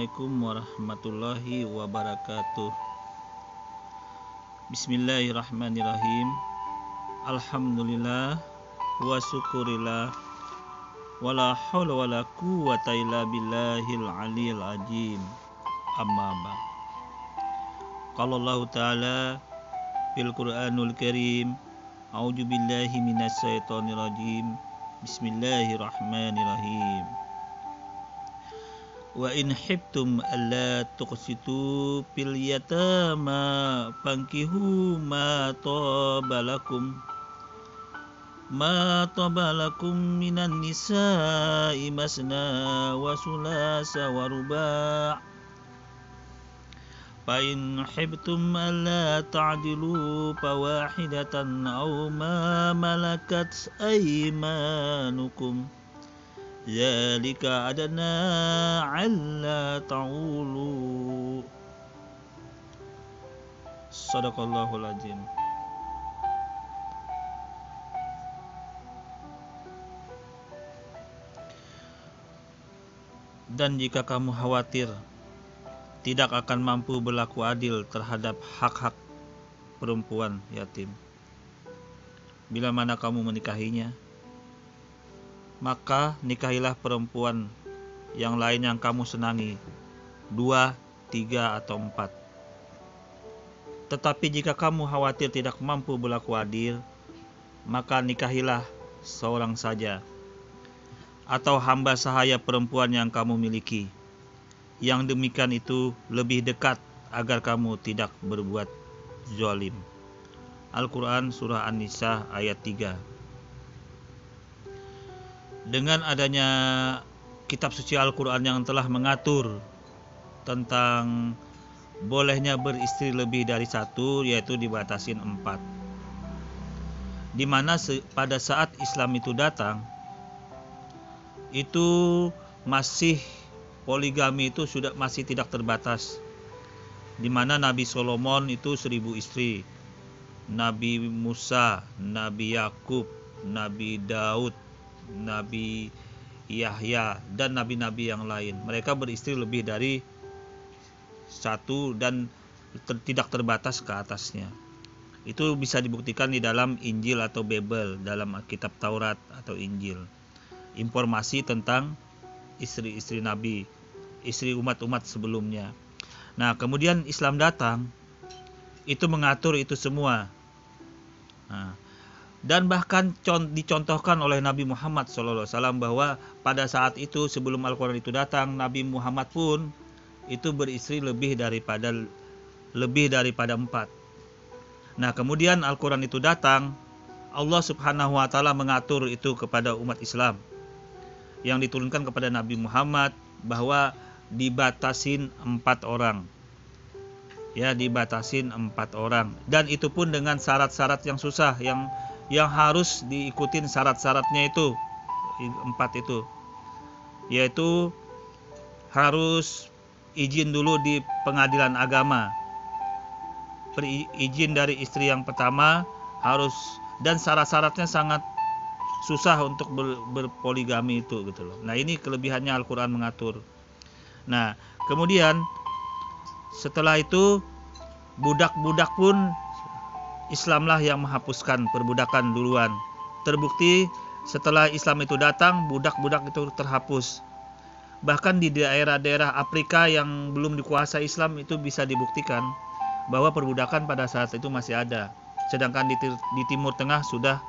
Assalamualaikum warahmatullahi wabarakatuh. Bismillahirrahmanirrahim. Alhamdulillah wa syukurillah wala haula wala quwwata illa billahil aliyil azim. Amma ba'd. Qala Allah Ta'ala fil Qur'anul Karim, a'udzu billahi minasy syaithanir rajim. Bismillahirrahmanirrahim. Wa in khiftum alla tuqsitu fil yatama fankihu ma tabalakum minan nisa'i masna wa sulasa wa ruba' fa in khiftum alla ta'dilu fawahidatan aw ma malakat aymanukum zalika adana alla ta'ulu. Shadaqallahul azim. Dan jika kamu khawatir tidak akan mampu berlaku adil terhadap hak-hak perempuan yatim, bila mana kamu menikahinya, maka nikahilah perempuan yang lain yang kamu senangi, 2, 3, atau 4. Tetapi jika kamu khawatir tidak mampu berlaku adil, maka nikahilah seorang saja, atau hamba sahaya perempuan yang kamu miliki. Yang demikian itu lebih dekat agar kamu tidak berbuat zalim. Al-Quran Surah An-Nisa ayat 3. Dengan adanya kitab suci Al-Quran yang telah mengatur tentang bolehnya beristri lebih dari satu, yaitu dibatasin 4. Di mana pada saat Islam itu datang, itu masih poligami itu masih tidak terbatas. Di mana Nabi Solomon itu 1000 istri, Nabi Musa, Nabi Yakub, Nabi Daud, Nabi Yahya, dan nabi-nabi yang lain. Mereka beristri lebih dari satu dan tidak terbatas ke atasnya. Itu bisa dibuktikan di dalam Injil atau Bible, dalam kitab Taurat atau Injil. Informasi tentang istri-istri Nabi, istri umat-umat sebelumnya. Nah, kemudian Islam datang, itu mengatur itu semua. Dan bahkan dicontohkan oleh Nabi Muhammad SAW bahwa pada saat itu sebelum Al-Quran itu datang, Nabi Muhammad pun itu beristri lebih daripada 4. Nah, kemudian Al-Quran itu datang, Allah Subhanahu wa Ta'ala mengatur itu kepada umat Islam yang diturunkan kepada Nabi Muhammad bahwa dibatasin 4 orang. Ya, dibatasin 4 orang, dan itu pun dengan syarat-syarat yang susah, yang harus diikutin syarat-syaratnya itu 4 itu, yaitu harus izin dulu di pengadilan agama, izin dari istri yang pertama harus, dan syarat-syaratnya sangat susah untuk berpoligami itu gitu loh. Nah, ini kelebihannya Al-Quran mengatur. Nah, kemudian setelah itu budak-budak pun Islamlah yang menghapuskan perbudakan duluan. Terbukti setelah Islam itu datang, budak-budak itu terhapus. Bahkan di daerah-daerah Afrika yang belum dikuasai Islam itu bisa dibuktikan bahwa perbudakan pada saat itu masih ada. Sedangkan di Timur Tengah sudah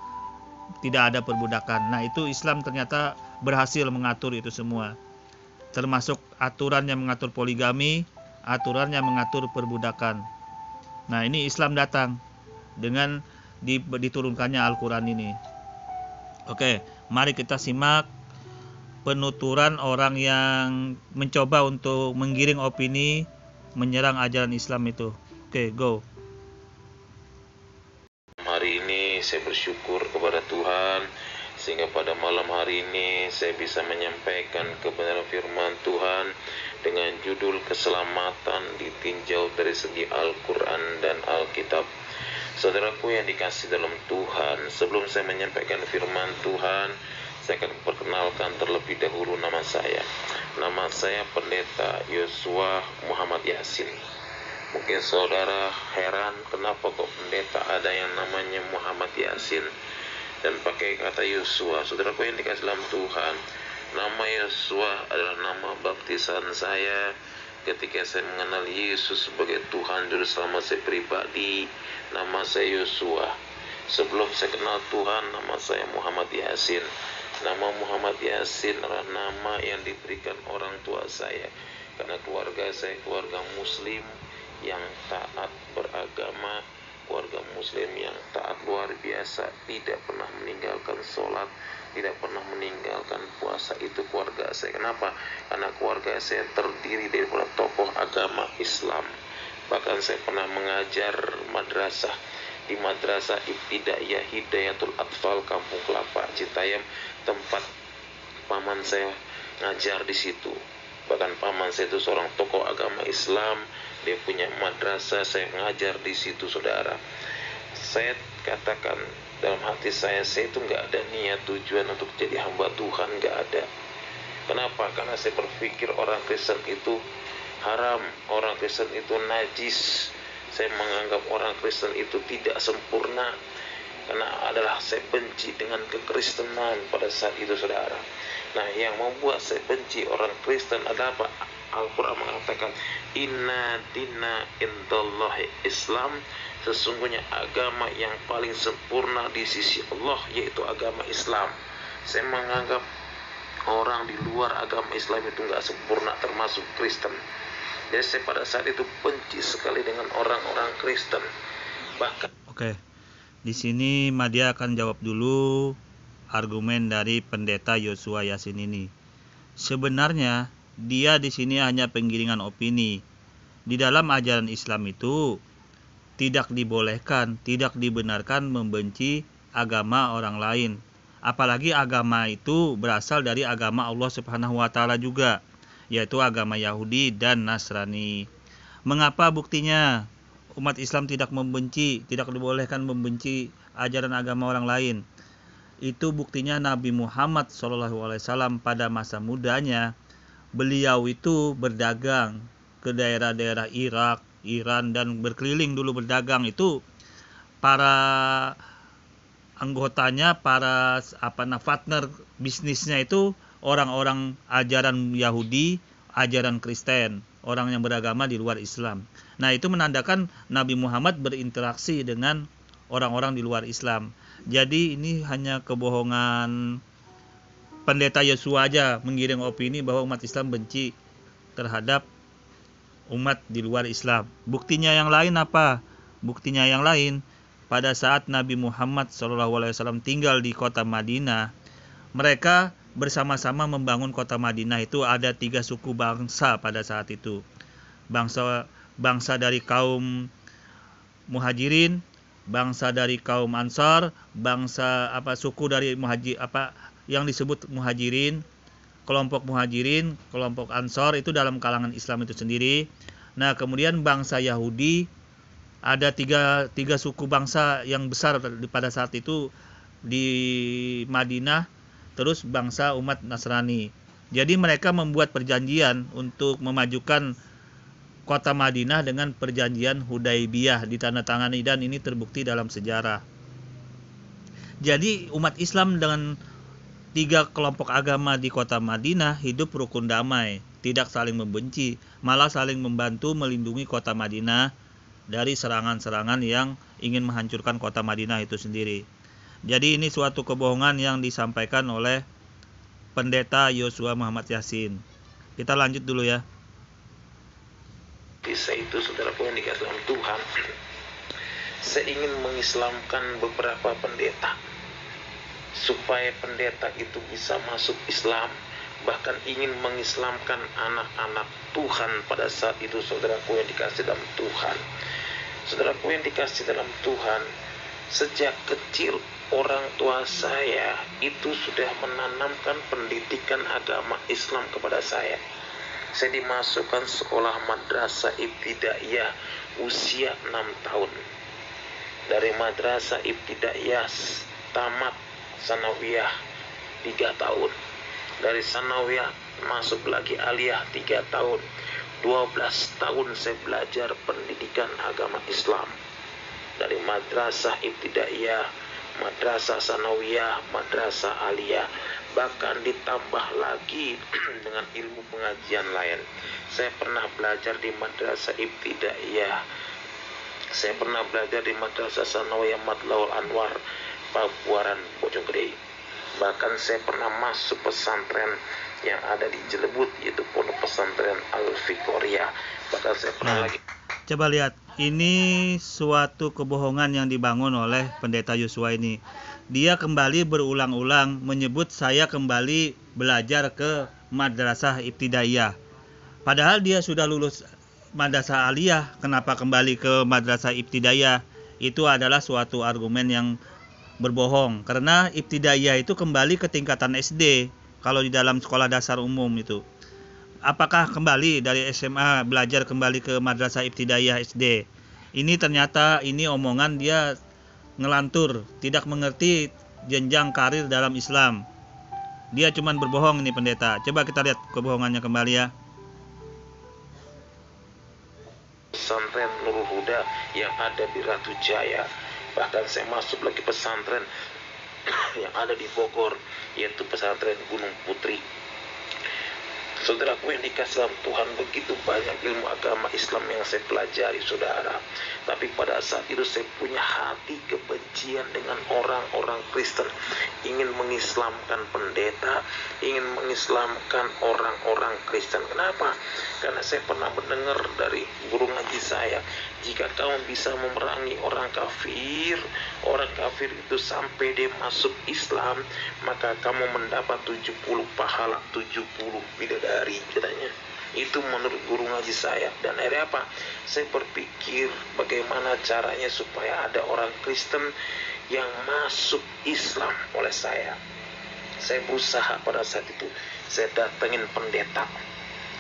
tidak ada perbudakan. Nah, itu Islam ternyata berhasil mengatur itu semua. Termasuk aturan yang mengatur poligami, aturan yang mengatur perbudakan. Nah, ini Islam datang dengan diturunkannya Al-Quran ini. Oke, mari kita simak penuturan orang yang mencoba untuk menggiring opini menyerang ajaran Islam itu. Oke, go. Hari ini saya bersyukur kepada Tuhan sehingga pada malam hari ini saya bisa menyampaikan kebenaran firman Tuhan dengan judul keselamatan ditinjau dari segi Al-Quran dan Alkitab. Saudaraku yang dikasih dalam Tuhan, sebelum saya menyampaikan firman Tuhan, Saya akan perkenalkan terlebih dahulu nama saya. Nama saya Pendeta Yosua Muhammad Yasin. Mungkin saudara heran kenapa kok pendeta ada yang namanya Muhammad Yasin dan pakai kata Yosua. Saudaraku yang dikasih dalam Tuhan, nama Yosua adalah nama baptisan saya ketika saya mengenal Yesus sebagai Tuhan Juru Selamat saya pribadi. Nama saya Yosua. Sebelum saya kenal Tuhan, nama saya Muhammad Yasin. Nama Muhammad Yasin adalah nama yang diberikan orang tua saya, karena keluarga saya keluarga Muslim yang taat beragama, keluarga Muslim yang taat luar biasa, tidak pernah meninggalkan sholat, tidak pernah meninggalkan puasa. Itu keluarga saya. Kenapa? Karena keluarga saya terdiri dari tokoh agama Islam. Bahkan saya pernah mengajar madrasah di Madrasah Ibtidaiyah Hidayatul Atfal Kampung Kelapa Citayam, tempat paman saya ngajar di situ. Bahkan paman saya itu seorang tokoh agama Islam, dia punya madrasah, saya ngajar di situ, saudara. Saya katakan dalam hati saya itu nggak ada niat tujuan untuk jadi hamba Tuhan, nggak ada. Kenapa? Karena saya berpikir orang Kristen itu haram, orang Kristen itu najis. Saya menganggap orang Kristen itu tidak sempurna, karena adalah saya benci dengan kekristenan pada saat itu, saudara. Nah, yang membuat saya benci orang Kristen adalah apa? Al-Quran mengatakan, Inna dina indallahi Islam, sesungguhnya agama yang paling sempurna di sisi Allah yaitu agama Islam. Saya menganggap orang di luar agama Islam itu nggak sempurna, termasuk Kristen. Jadi saya pada saat itu benci sekali dengan orang-orang Kristen. Bahkan Oke. Di sini Madia akan jawab dulu argumen dari Pendeta Yosua Yasin ini. Sebenarnya dia di sini hanya penggiringan opini. Di dalam ajaran Islam itu tidak dibolehkan, tidak dibenarkan membenci agama orang lain. Apalagi agama itu berasal dari agama Allah Subhanahu wa taala juga, yaitu agama Yahudi dan Nasrani. Mengapa buktinya? Umat Islam tidak membenci, tidak dibolehkan membenci ajaran agama orang lain. Itu buktinya Nabi Muhammad SAW pada masa mudanya, beliau itu berdagang ke daerah-daerah Irak, Iran, dan berkeliling dulu berdagang. Itu para anggotanya, para partner bisnisnya itu orang-orang ajaran Yahudi, ajaran Kristen, orang yang beragama di luar Islam. Nah, itu menandakan Nabi Muhammad berinteraksi dengan orang-orang di luar Islam. Jadi ini hanya kebohongan Pendeta Yosua aja menggiring opini bahwa umat Islam benci terhadap umat di luar Islam. Buktinya yang lain apa? Buktinya yang lain, pada saat Nabi Muhammad SAW tinggal di kota Madinah, mereka bersama-sama membangun kota Madinah. Itu ada 3 suku bangsa pada saat itu. Bangsa dari kaum Muhajirin, bangsa dari kaum Ansar, suku dari yang disebut Muhajirin, kelompok Muhajirin, kelompok Ansar, itu dalam kalangan Islam itu sendiri. Nah, kemudian bangsa Yahudi, ada tiga suku bangsa yang besar pada saat itu di Madinah, terus bangsa umat Nasrani. Jadi mereka membuat perjanjian untuk memajukan kota Madinah dengan perjanjian Hudaibiyah, ditandatangani, dan ini terbukti dalam sejarah. Jadi umat Islam dengan 3 kelompok agama di kota Madinah hidup rukun damai, tidak saling membenci, malah saling membantu melindungi kota Madinah dari serangan-serangan yang ingin menghancurkan kota Madinah itu sendiri. Jadi ini suatu kebohongan yang disampaikan oleh Pendeta Yosua Muhammad Yasin. Kita lanjut dulu ya. Kisah itu, saudaraku yang dikasih dalam Tuhan, saya ingin mengislamkan beberapa pendeta supaya pendeta itu bisa masuk Islam, bahkan ingin mengislamkan anak-anak Tuhan pada saat itu, saudaraku yang dikasih dalam Tuhan. Saudaraku yang dikasih dalam Tuhan, sejak kecil orang tua saya itu sudah menanamkan pendidikan agama Islam kepada saya. Saya dimasukkan sekolah Madrasah Ibtidaiyah usia 6 tahun. Dari Madrasah Ibtidaiyah tamat sanawiyah 3 tahun. Dari sanawiyah masuk lagi aliyah 3 tahun. 12 tahun saya belajar pendidikan agama Islam. Dari madrasah ibtidaiyah, madrasah sanawiyah, madrasah aliyah, bahkan ditambah lagi dengan ilmu pengajian lain. Saya pernah belajar di madrasah ibtidaiyah, saya pernah belajar di madrasah sanawiyah Matlaul Anwar, Pabuaran, Bojonggede. Bahkan saya pernah masuk pesantren yang ada di Jelebut, yaitu pondok pesantren Al-Fiqoriyah. Bahkan saya pernah lagi. Coba lihat, ini suatu kebohongan yang dibangun oleh pendeta Yosua ini. Dia kembali berulang-ulang menyebut saya kembali belajar ke madrasah ibtidaiyah. Padahal dia sudah lulus madrasah aliyah, kenapa kembali ke madrasah ibtidaiyah? Itu adalah suatu argumen yang berbohong, karena ibtidaiyah itu kembali ke tingkatan SD. Kalau di dalam sekolah dasar umum itu, apakah kembali dari SMA belajar kembali ke madrasah ibtidaiyah SD? Ini ternyata ini omongan dia ngelantur, tidak mengerti jenjang karir dalam Islam. Dia cuman berbohong ini pendeta. Coba kita lihat kebohongannya kembali ya. Pesantren Nurul Huda yang ada di Ratu Jaya. Bahkan saya masuk lagi pesantren yang ada di Bogor, yaitu pesantren Gunung Putri. Saudaraku yang dikasih dalam Tuhan, begitu banyak ilmu agama Islam yang saya pelajari, saudara. Tapi pada saat itu saya punya hati kebencian dengan orang-orang Kristen. Ingin mengislamkan pendeta, ingin mengislamkan orang-orang Kristen. Kenapa? Karena saya pernah mendengar dari guru ngaji saya, jika kamu bisa memerangi orang kafir itu sampai dia masuk Islam, maka kamu mendapat 70 pahala 70 bidadari, katanya. Itu menurut guru ngaji saya. Dan akhirnya apa? Saya berpikir bagaimana caranya supaya ada orang Kristen yang masuk Islam oleh saya. Saya berusaha pada saat itu. Saya datengin pendeta.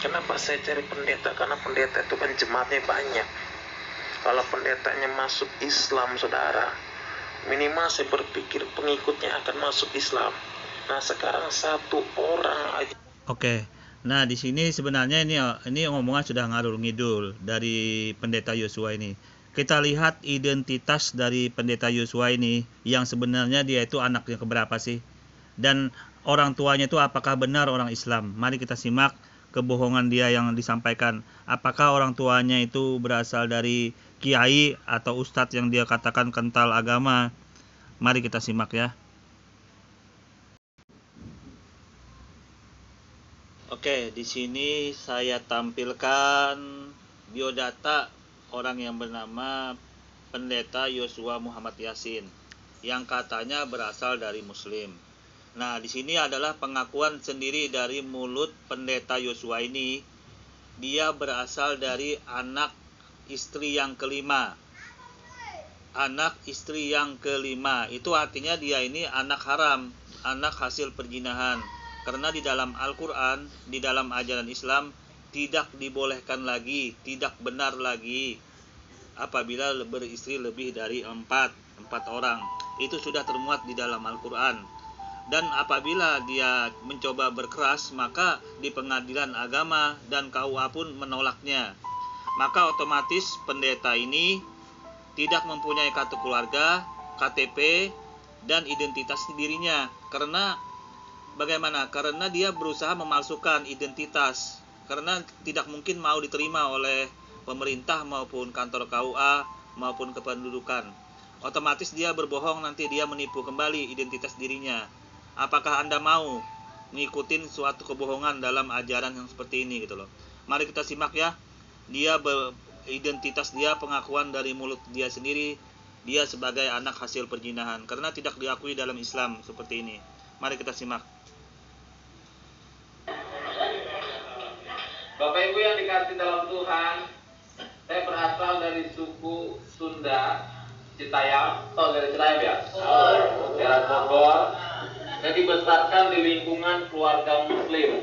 Kenapa saya cari pendeta? Karena pendeta itu kan jemaatnya banyak. Kalau pendetanya masuk Islam, saudara, minimal saya berpikir pengikutnya akan masuk Islam. Nah, sekarang satu orang aja. Oke. Nah, di sini sebenarnya ini omongan sudah ngalur ngidul dari pendeta Yosua ini. Kita lihat identitas dari pendeta Yosua ini, yang sebenarnya dia itu anaknya keberapa sih? Dan orang tuanya itu apakah benar orang Islam? Mari kita simak kebohongan dia yang disampaikan. Apakah orang tuanya itu berasal dari kiai atau ustadz yang dia katakan kental agama? Mari kita simak ya. Oke, di sini saya tampilkan biodata orang yang bernama Pendeta Yosua Muhammad Yasin yang katanya berasal dari Muslim. Nah, di sini adalah pengakuan sendiri dari mulut Pendeta Yosua ini. Dia berasal dari anak istri yang kelima. Anak istri yang kelima itu artinya dia ini anak haram, anak hasil perzinahan. Karena di dalam Al-Quran, di dalam ajaran Islam, tidak dibolehkan lagi, tidak benar lagi apabila beristri lebih dari 4 orang. Itu sudah termuat di dalam Al-Quran. Dan apabila dia mencoba berkeras, maka di pengadilan agama dan KUA pun menolaknya. Maka otomatis pendeta ini tidak mempunyai kartu keluarga, KTP, dan identitas dirinya. Karena bagaimana? Karena dia berusaha memalsukan identitas. Karena tidak mungkin mau diterima oleh pemerintah maupun kantor KUA maupun kependudukan. Otomatis dia berbohong, nanti dia menipu kembali identitas dirinya. Apakah Anda mau ngikutin suatu kebohongan dalam ajaran yang seperti ini gitu loh? Mari kita simak ya. Identitas dia, pengakuan dari mulut dia sendiri, dia sebagai anak hasil perzinahan. Karena tidak diakui dalam Islam seperti ini. Mari kita simak. Bapak Ibu yang dikasih dalam Tuhan, saya berasal dari suku Sunda, Citayam. Tahu dari Citayam ya? Daerah Bogor. Saya dibesarkan di lingkungan keluarga Muslim.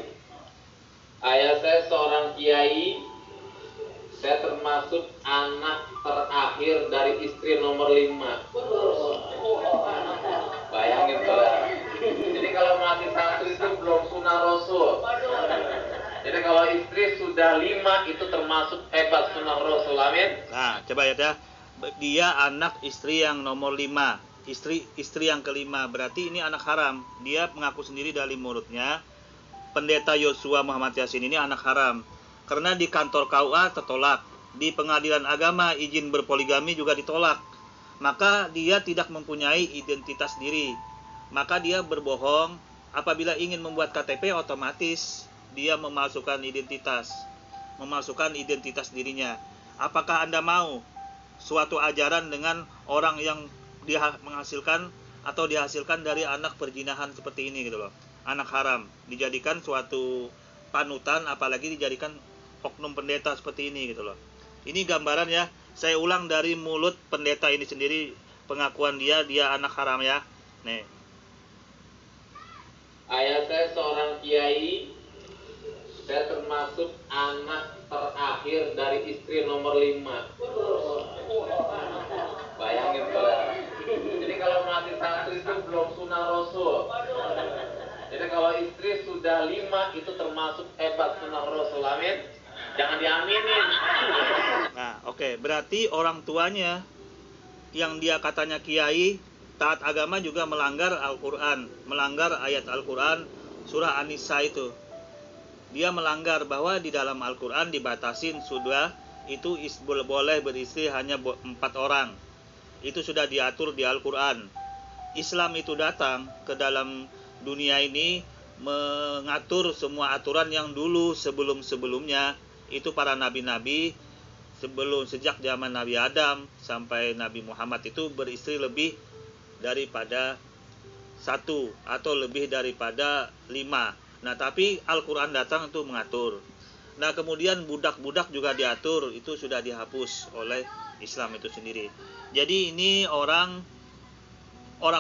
Ayah saya seorang kiai. Saya termasuk anak terakhir dari istri nomor 5. Bayangin saudara. Jadi kalau masih satu itu belum sunnah Rasul. Jadi kalau istri sudah 5 itu termasuk hebat sunnah Rasul. Amin. Nah, coba ya, dia anak istri yang nomor 5, istri yang kelima, berarti ini anak haram. Dia mengaku sendiri dari mulutnya, pendeta Yosua Muhammad Yasin ini anak haram. Karena di kantor KUA tertolak, di pengadilan agama izin berpoligami juga ditolak. Maka dia tidak mempunyai identitas diri. Maka dia berbohong. Apabila ingin membuat KTP, otomatis dia memalsukan identitas dirinya. Apakah Anda mau suatu ajaran dengan orang yang dia dihasilkan dari anak perzinahan seperti ini gitu loh, anak haram, dijadikan suatu panutan, apalagi dijadikan oknum pendeta seperti ini gitu loh. Ini gambaran ya, saya ulang dari mulut pendeta ini sendiri, pengakuan dia anak haram ya. Nih, Ayah saya seorang kiai, saya termasuk anak terakhir dari istri nomor 5. Bayangin saudara. Jadi kalau masih satu itu belum sunnah Rasul. Jadi kalau istri sudah 5 itu termasuk hebat sunnah Rasul. Amin. Jangan diaminin. nah oke, berarti orang tuanya yang dia katanya kiai, taat agama, juga melanggar Al-Quran, melanggar ayat Al-Quran surah An-Nisa itu. Dia melanggar bahwa di dalam Al-Quran dibatasin sudah itu boleh beristri hanya 4 orang. Itu sudah diatur di Al-Quran. Islam itu datang ke dalam dunia ini mengatur semua aturan yang dulu sebelum-sebelumnya. Itu para nabi-nabi sejak zaman Nabi Adam sampai Nabi Muhammad itu beristri lebih daripada 1 atau lebih daripada 5. Nah, tapi Al-Quran datang itu mengatur. Nah, kemudian budak-budak juga diatur, itu sudah dihapus oleh Islam itu sendiri. Jadi ini orang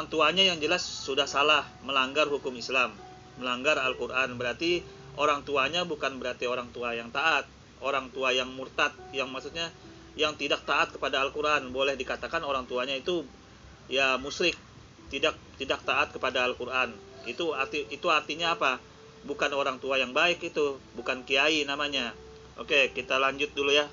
tuanya yang jelas sudah salah, melanggar hukum Islam, melanggar Al-Quran. Berarti orang tuanya bukan berarti orang tua yang taat, orang tua yang murtad, yang maksudnya yang tidak taat kepada Al-Quran. Boleh dikatakan orang tuanya itu ya musyrik, tidak taat kepada Al-Quran. Itu artinya apa? Bukan orang tua yang baik, itu bukan kiai namanya. Oke, kita lanjut dulu ya.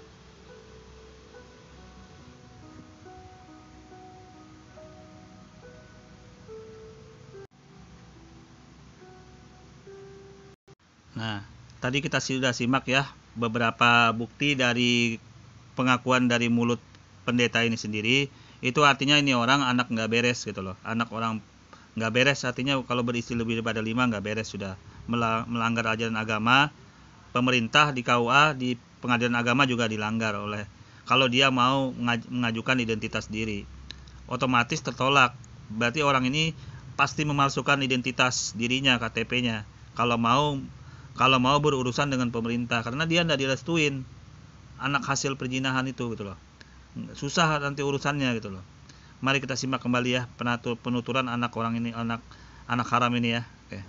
Nah, tadi kita sudah simak ya beberapa bukti dari pengakuan dari mulut pendeta ini sendiri. Itu artinya ini orang anak nggak beres gitu loh. Anak orang nggak beres artinya kalau beristri lebih daripada 5 nggak beres, sudah melanggar ajaran agama. Pemerintah di KUA, di pengadilan agama juga dilanggar oleh, kalau dia mau mengajukan identitas diri, otomatis tertolak. Berarti orang ini pasti memalsukan identitas dirinya, KTP-nya, kalau mau berurusan dengan pemerintah, karena dia tidak direstuin anak hasil perzinahan itu gitu loh. Susah nanti urusannya gitu loh. Mari kita simak kembali ya penuturan anak orang ini, anak haram ini ya. Oke.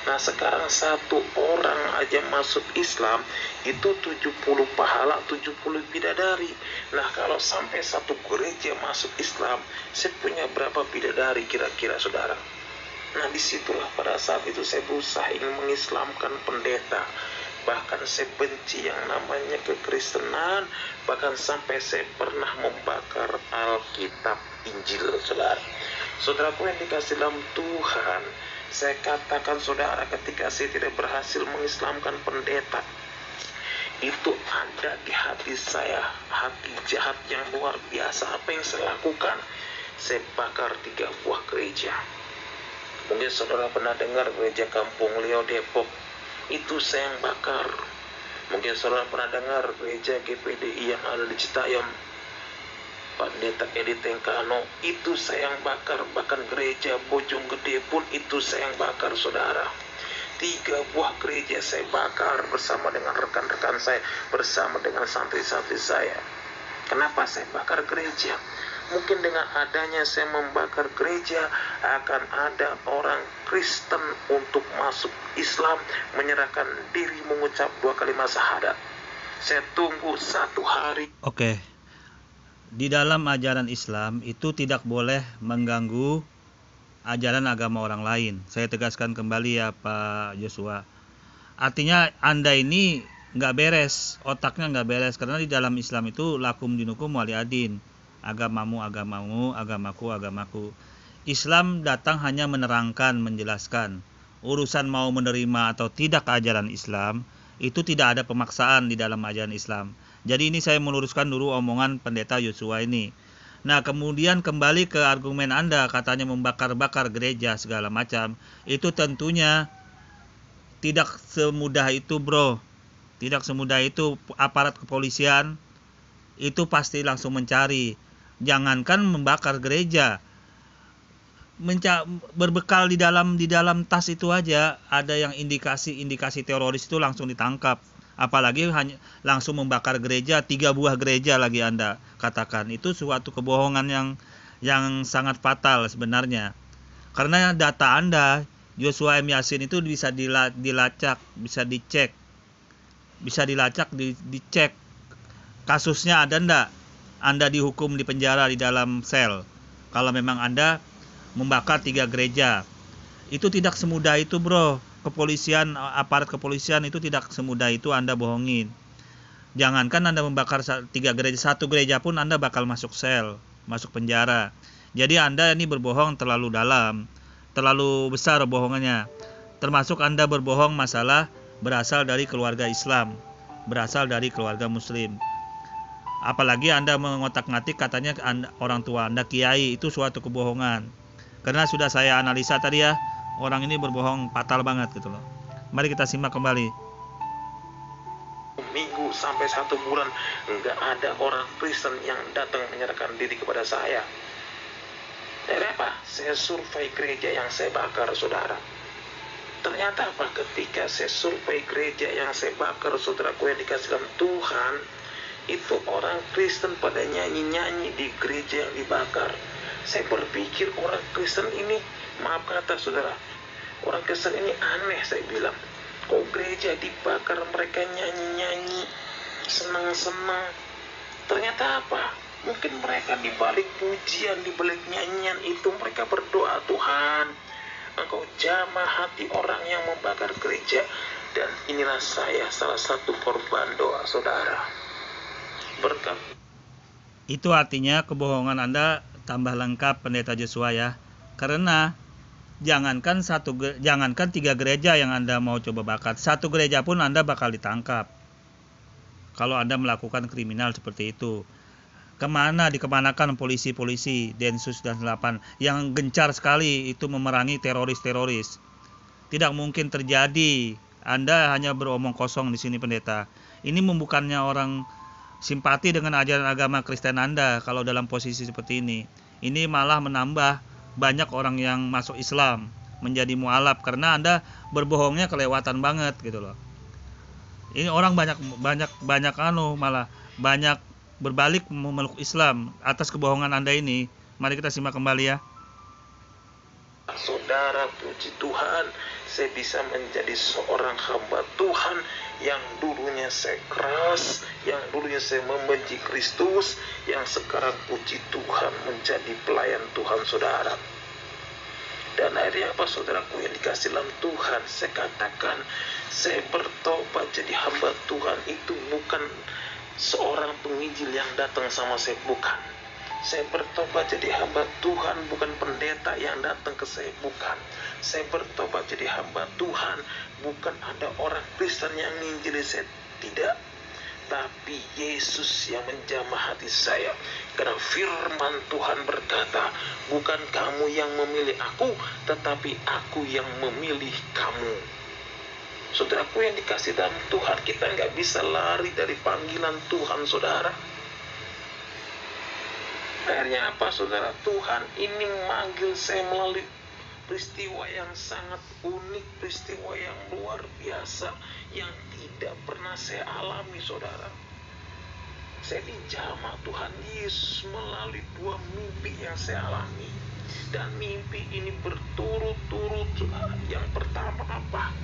Nah, sekarang 1 orang aja masuk Islam itu 70 pahala, 70 bidadari. Nah, kalau sampai 1 gereja masuk Islam, saya punya berapa bidadari kira-kira saudara? Nah, disitulah pada saat itu saya berusaha ingin mengislamkan pendeta. Bahkan saya benci yang namanya kekristenan. Bahkan sampai saya pernah membakar Alkitab Injil, saudara. Saudaraku yang dikasih dalam Tuhan, saya katakan saudara, ketika saya tidak berhasil mengislamkan pendeta, itu ada di hati saya hati jahat yang luar biasa. Apa yang saya lakukan? Saya bakar 3 buah gereja. Mungkin saudara pernah dengar gereja Kampung Leo Depok, itu saya yang bakar. Mungkin saudara pernah dengar gereja GPDI yang ada di Citayam, Pendeta Edi Tengkano, itu saya yang bakar. Bahkan gereja Bojonggede pun itu saya yang bakar, saudara. 3 buah gereja saya bakar bersama dengan rekan-rekan saya, bersama dengan santri-santri saya. Kenapa saya bakar gereja? Mungkin dengan adanya saya membakar gereja, akan ada orang Kristen untuk masuk Islam, menyerahkan diri, mengucap 2 kalimat syahadat. Saya tunggu 1 hari. Oke. di dalam ajaran Islam itu tidak boleh mengganggu ajaran agama orang lain. Saya tegaskan kembali ya Pak Joshua. Artinya Anda ini nggak beres, otaknya nggak beres, karena di dalam Islam itu lakum dinukum waliadin, agamamu agamamu, agamaku agamaku. Islam datang hanya menerangkan, menjelaskan. Urusan mau menerima atau tidak ajaran Islam itu tidak ada pemaksaan di dalam ajaran Islam. Jadi ini saya meluruskan dulu omongan pendeta Joshua ini. Nah, kemudian kembali ke argumen Anda, katanya membakar-bakar gereja segala macam. Itu tentunya tidak semudah itu, bro. Tidak semudah itu. Aparat kepolisian itu pasti langsung mencari. Jangankan membakar gereja, berbekal di dalam tas itu aja ada yang indikasi teroris itu langsung ditangkap. Apalagi hanya langsung membakar gereja, 3 buah gereja lagi Anda katakan. Itu suatu kebohongan yang sangat fatal sebenarnya. Karena data Anda, Joshua M. Yasin itu bisa dilacak, bisa dicek. Bisa dilacak, dicek. Kasusnya ada enggak? Anda dihukum di penjara di dalam sel. Kalau memang Anda membakar 3 gereja. Itu tidak semudah itu, bro. Kepolisian, aparat kepolisian itu tidak semudah itu Anda bohongin. Jangankan Anda membakar 3 gereja, 1 gereja pun Anda bakal masuk sel, masuk penjara. Jadi Anda ini berbohong terlalu dalam, terlalu besar bohongannya. Termasuk Anda berbohong masalah berasal dari keluarga Islam, berasal dari keluarga Muslim. Apalagi Anda mengotak-ngatik katanya orang tua Anda kiai, itu suatu kebohongan. Karena sudah saya analisa tadi ya, orang ini berbohong fatal banget gitu loh. Mari kita simak kembali. Minggu sampai 1 bulan nggak ada orang Kristen yang datang menyerahkan diri kepada saya. Dari apa? Saya survei gereja yang saya bakar, saudara. Ternyata apa? Ketika saya survei gereja yang saya bakar, saudaraku yang dikasih dalam Tuhan, itu orang Kristen pada nyanyi-nyanyi di gereja yang dibakar. Saya berpikir orang Kristen ini, maaf kata saudara, orang Kristen ini aneh, saya bilang. Kok gereja dibakar, mereka nyanyi-nyanyi, senang-senang. Ternyata apa? Mungkin mereka di balik pujian, di balik nyanyian itu mereka berdoa, Tuhan, Engkau jamah hati orang yang membakar gereja. Dan inilah saya, salah satu korban doa saudara. Berkat. Itu artinya kebohongan Anda tambah lengkap, pendeta Joshua ya. Karena jangankan 3 gereja yang Anda mau coba bakar, 1 gereja pun Anda bakal ditangkap kalau Anda melakukan kriminal seperti itu. Dikemanakan polisi-polisi Densus dan 8 yang gencar sekali itu memerangi teroris-teroris. Tidak mungkin terjadi. Anda hanya beromong kosong di sini, pendeta. Ini bukannya orang simpati dengan ajaran agama Kristen Anda kalau dalam posisi seperti ini. Ini malah menambah banyak orang yang masuk Islam, menjadi mualaf, karena Anda berbohongnya kelewatan banget gitu loh. Ini orang banyak malah banyak berbalik memeluk Islam atas kebohongan Anda ini. Mari kita simak kembali ya. Saudara, puji Tuhan, saya bisa menjadi seorang hamba Tuhan yang dulunya saya keras, yang dulunya saya membenci Kristus, yang sekarang puji Tuhan menjadi pelayan Tuhan, saudara. Dan akhirnya apa, saudaraku yang dikasih dalam Tuhan, saya katakan, saya bertobat jadi hamba Tuhan itu bukan seorang penginjil yang datang sama saya, bukan. Saya bertobat jadi hamba Tuhan, bukan pendeta yang datang ke saya, bukan. Saya bertobat jadi hamba Tuhan, bukan ada orang Kristen yang nginjili saya, tidak. Tapi Yesus yang menjamah hati saya. Karena firman Tuhan berkata, bukan kamu yang memilih aku, tetapi aku yang memilih kamu. Saudaraku yang dikasih dalam Tuhan, kita nggak bisa lari dari panggilan Tuhan, saudara. Akhirnya apa, saudara? Tuhan ini manggil saya melalui peristiwa yang sangat unik, peristiwa yang luar biasa, yang tidak pernah saya alami, saudara. Saya dijamah Tuhan Yesus melalui 2 mimpi yang saya alami. Dan mimpi ini berturut-turut, saudara. Yang pertama apa?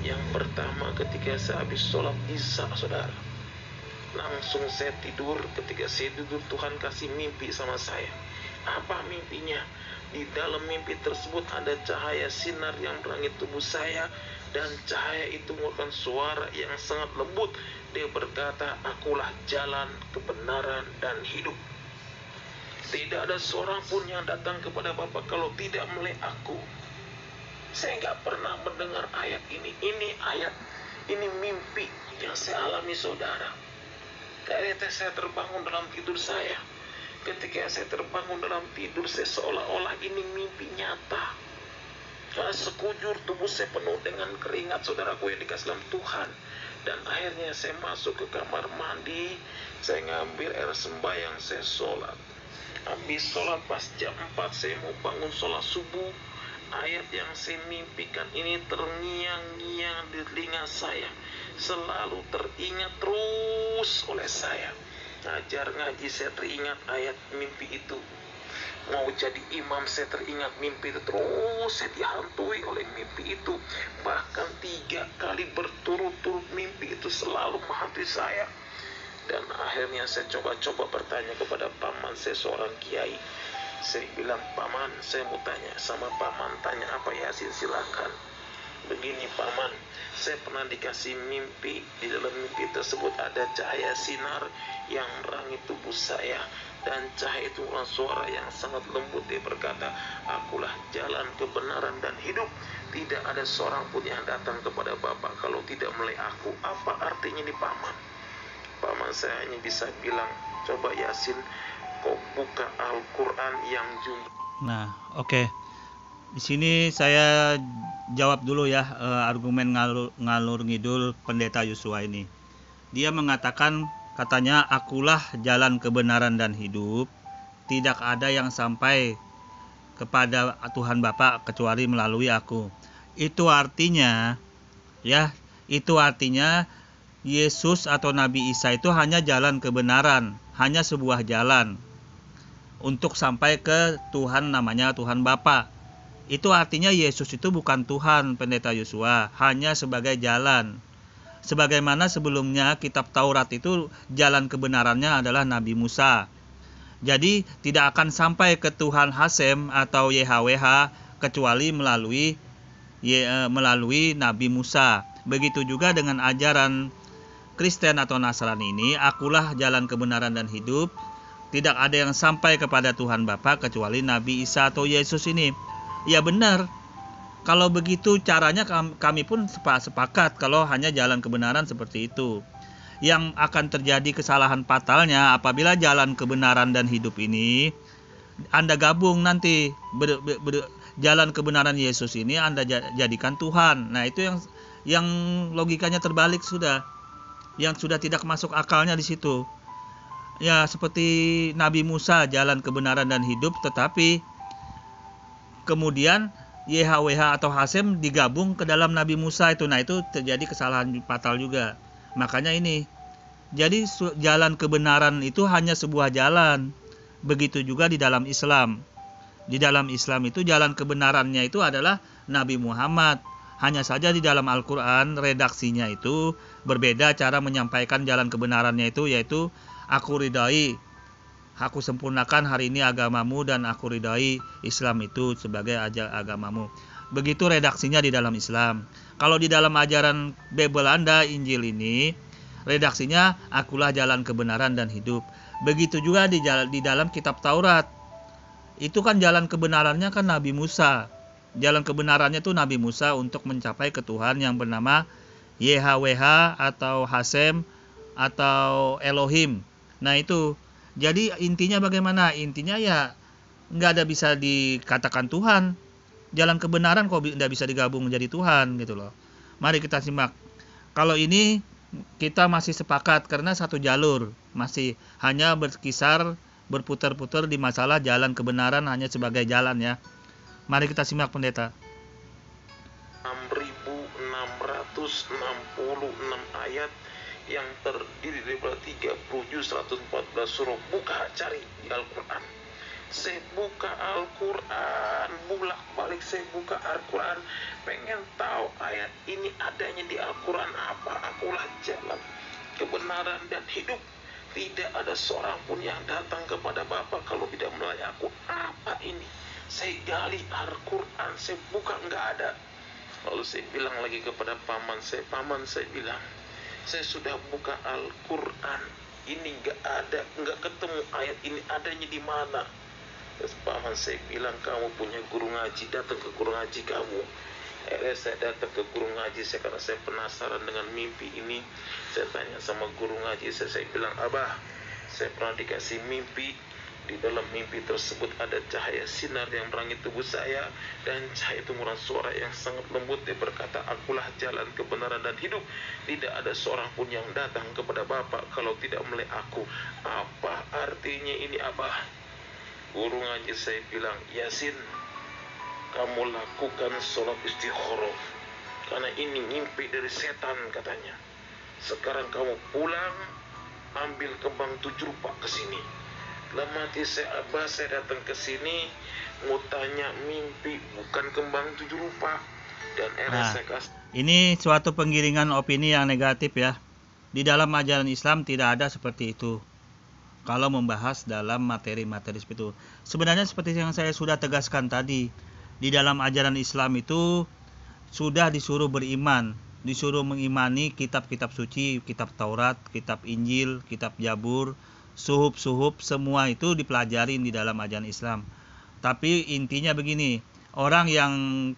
Yang pertama ketika saya habis sholat Isya, saudara. Langsung saya tidur. Ketika saya tidur, Tuhan kasih mimpi sama saya. Apa mimpinya? Di dalam mimpi tersebut ada cahaya sinar yang menerangi tubuh saya, dan cahaya itu mengeluarkan suara yang sangat lembut. Dia berkata, akulah jalan, kebenaran, dan hidup. Tidak ada seorang pun yang datang kepada Bapa kalau tidak melalui aku. Saya nggak pernah mendengar ayat ini. Ini ayat, ini mimpi yang saya alami, saudara. Ketika saya terbangun dalam tidur saya, ketika saya terbangun dalam tidur, saya seolah-olah ini mimpi nyata. Karena sekujur tubuh saya penuh dengan keringat, saudaraku yang dikasih dalam Tuhan. Dan akhirnya saya masuk ke kamar mandi, saya ngambil air sembahyang, saya sholat. Habis sholat pas jam 4 saya mau bangun sholat subuh. Ayat yang saya mimpikan ini terngiang-ngiang di telinga saya, selalu teringat terus oleh saya. Ngajar ngaji saya teringat ayat mimpi itu. Mau jadi imam saya teringat mimpi itu. Terus saya dihantui oleh mimpi itu. Bahkan 3 kali berturut-turut mimpi itu selalu menghantui saya. Dan akhirnya saya coba-coba bertanya kepada paman saya, seorang kiai. Saya bilang, paman, saya mau tanya sama paman. Tanya apa Yasin, silakan. Begini paman, saya pernah dikasih mimpi. Di dalam mimpi tersebut ada cahaya sinar yang menerangi tubuh saya, dan cahaya itu adalah suara yang sangat lembut. Dia berkata, akulah jalan, kebenaran, dan hidup. Tidak ada seorang pun yang datang kepada Bapa kalau tidak melalui aku. Apa artinya di paman? Paman saya hanya bisa bilang, coba Yasin, kau buka Al-Quran yang jumlah. Nah, oke. Di sini saya jawab dulu ya argumen ngalur ngidul Pendeta Yosua ini. Dia mengatakan, katanya, akulah jalan, kebenaran, dan hidup. Tidak ada yang sampai kepada Tuhan Bapa kecuali melalui aku. Itu artinya, ya, itu artinya Yesus atau Nabi Isa itu hanya jalan kebenaran, hanya sebuah jalan untuk sampai ke Tuhan, namanya Tuhan Bapa. Itu artinya Yesus itu bukan Tuhan, Pendeta Yosua, hanya sebagai jalan. Sebagaimana sebelumnya kitab Taurat itu jalan kebenarannya adalah Nabi Musa. Jadi tidak akan sampai ke Tuhan Hasem atau YHWH kecuali melalui Nabi Musa. Begitu juga dengan ajaran Kristen atau Nasrani ini, akulah jalan, kebenaran, dan hidup. Tidak ada yang sampai kepada Tuhan Bapa kecuali Nabi Isa atau Yesus ini. Ya benar. Kalau begitu caranya kami pun sepakat kalau hanya jalan kebenaran seperti itu. Yang akan terjadi kesalahan fatalnya apabila jalan kebenaran dan hidup ini Anda gabung nanti jalan kebenaran Yesus ini Anda jadikan Tuhan. Nah, itu yang logikanya terbalik sudah. Yang sudah tidak masuk akalnya di situ. Ya, seperti Nabi Musa, jalan kebenaran dan hidup, tetapi kemudian YHWH atau Hasem digabung ke dalam Nabi Musa itu. Nah, itu terjadi kesalahan fatal juga. Makanya ini. Jadi jalan kebenaran itu hanya sebuah jalan. Begitu juga di dalam Islam. Di dalam Islam itu jalan kebenarannya itu adalah Nabi Muhammad. Hanya saja di dalam Al-Quran redaksinya itu berbeda cara menyampaikan jalan kebenarannya itu, yaitu aku ridai, aku sempurnakan hari ini agamamu, dan aku ridai Islam itu sebagai agamamu. Begitu redaksinya di dalam Islam. Kalau di dalam ajaran Bible Anda, Injil ini, redaksinya akulah jalan, kebenaran, dan hidup. Begitu juga di dalam kitab Taurat. Itu kan jalan kebenarannya kan Nabi Musa. Jalan kebenarannya itu Nabi Musa untuk mencapai ke Tuhan yang bernama YHWH atau Hasem atau Elohim. Nah itu, jadi intinya bagaimana? Intinya ya nggak ada bisa dikatakan Tuhan. Jalan kebenaran kok nggak bisa digabung menjadi Tuhan gitu loh. Mari kita simak. Kalau ini kita masih sepakat karena satu jalur, masih hanya berkisar berputar-putar di masalah jalan kebenaran hanya sebagai jalan ya. Mari kita simak Pendeta. 6.666 ayat yang terdiri daripada 37 114 surah. Buka, cari di Al-Quran. Saya buka Al-Quran, bolak-balik saya buka Al-Quran, pengen tahu ayat ini adanya di Al-Quran apa. Akulah jalan, kebenaran dan hidup. Tidak ada seorang pun yang datang kepada Bapa kalau tidak melalui aku. Apa ini? Saya gali Al-Quran, saya buka, nggak ada. Lalu saya bilang lagi kepada paman saya bilang, saya sudah buka Al-Quran, ini nggak ada, nggak ketemu ayat ini adanya di mana. Terus paman saya bilang, kamu punya guru ngaji, datang ke guru ngaji kamu. Saya datang ke guru ngaji saya karena saya penasaran dengan mimpi ini. Saya tanya sama guru ngaji saya bilang, Abah, saya pernah dikasih mimpi. Di dalam mimpi tersebut ada cahaya sinar yang menerangi tubuh saya, dan cahaya itu merupakan suara yang sangat lembut. Dia berkata, akulah jalan kebenaran dan hidup. Tidak ada seorang pun yang datang kepada Bapa kalau tidak melalui aku. Apa artinya ini, Abah? Guru ngaji saya bilang, Yasin, kamu lakukan sholat istikharah, karena ini mimpi dari setan katanya. Sekarang kamu pulang, ambil kembang 7 rupa ke sini. Dalam hati saya, Abah, saya datang ke sini mau tanya mimpi, bukan kembang 7 rupa. Dan saya kasih. Ini suatu penggiringan opini yang negatif ya. Di dalam ajaran Islam tidak ada seperti itu. Kalau membahas dalam materi-materi seperti itu. Sebenarnya seperti yang saya sudah tegaskan tadi, di dalam ajaran Islam itu sudah disuruh beriman, disuruh mengimani kitab-kitab suci, kitab Taurat, kitab Injil, kitab Zabur, suhuf, semua itu dipelajarin di dalam ajaran Islam. Tapi intinya begini, orang yang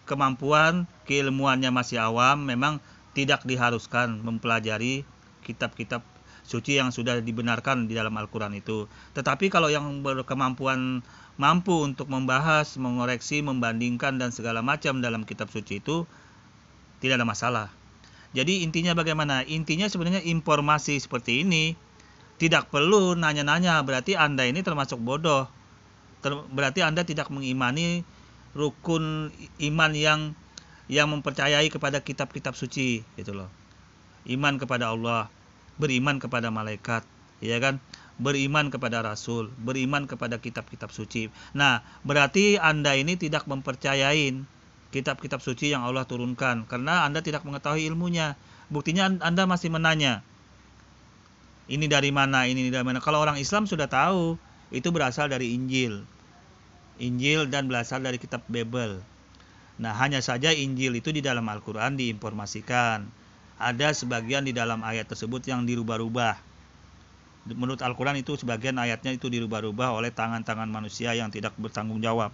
kemampuan keilmuannya masih awam memang tidak diharuskan mempelajari kitab-kitab suci yang sudah dibenarkan di dalam Al-Quran itu. Tetapi kalau yang berkemampuan mampu untuk membahas, mengoreksi, membandingkan dan segala macam dalam kitab suci itu tidak ada masalah. Jadi intinya bagaimana? Intinya sebenarnya informasi seperti ini tidak perlu nanya-nanya, berarti Anda ini termasuk bodoh. Berarti Anda tidak mengimani rukun iman yang mempercayai kepada kitab-kitab suci, gitu loh. Iman kepada Allah, beriman kepada malaikat, ya kan? Beriman kepada Rasul, beriman kepada kitab-kitab suci. Nah, berarti Anda ini tidak mempercayai kitab-kitab suci yang Allah turunkan karena Anda tidak mengetahui ilmunya. Buktinya Anda masih menanya, ini dari mana, ini dari mana. Kalau orang Islam sudah tahu, itu berasal dari Injil dan berasal dari kitab Bible. Nah, hanya saja Injil itu di dalam Al-Quran diinformasikan. Ada sebagian di dalam ayat tersebut yang dirubah-rubah. Menurut Al-Quran itu sebagian ayatnya itu dirubah-rubah oleh tangan-tangan manusia yang tidak bertanggung jawab.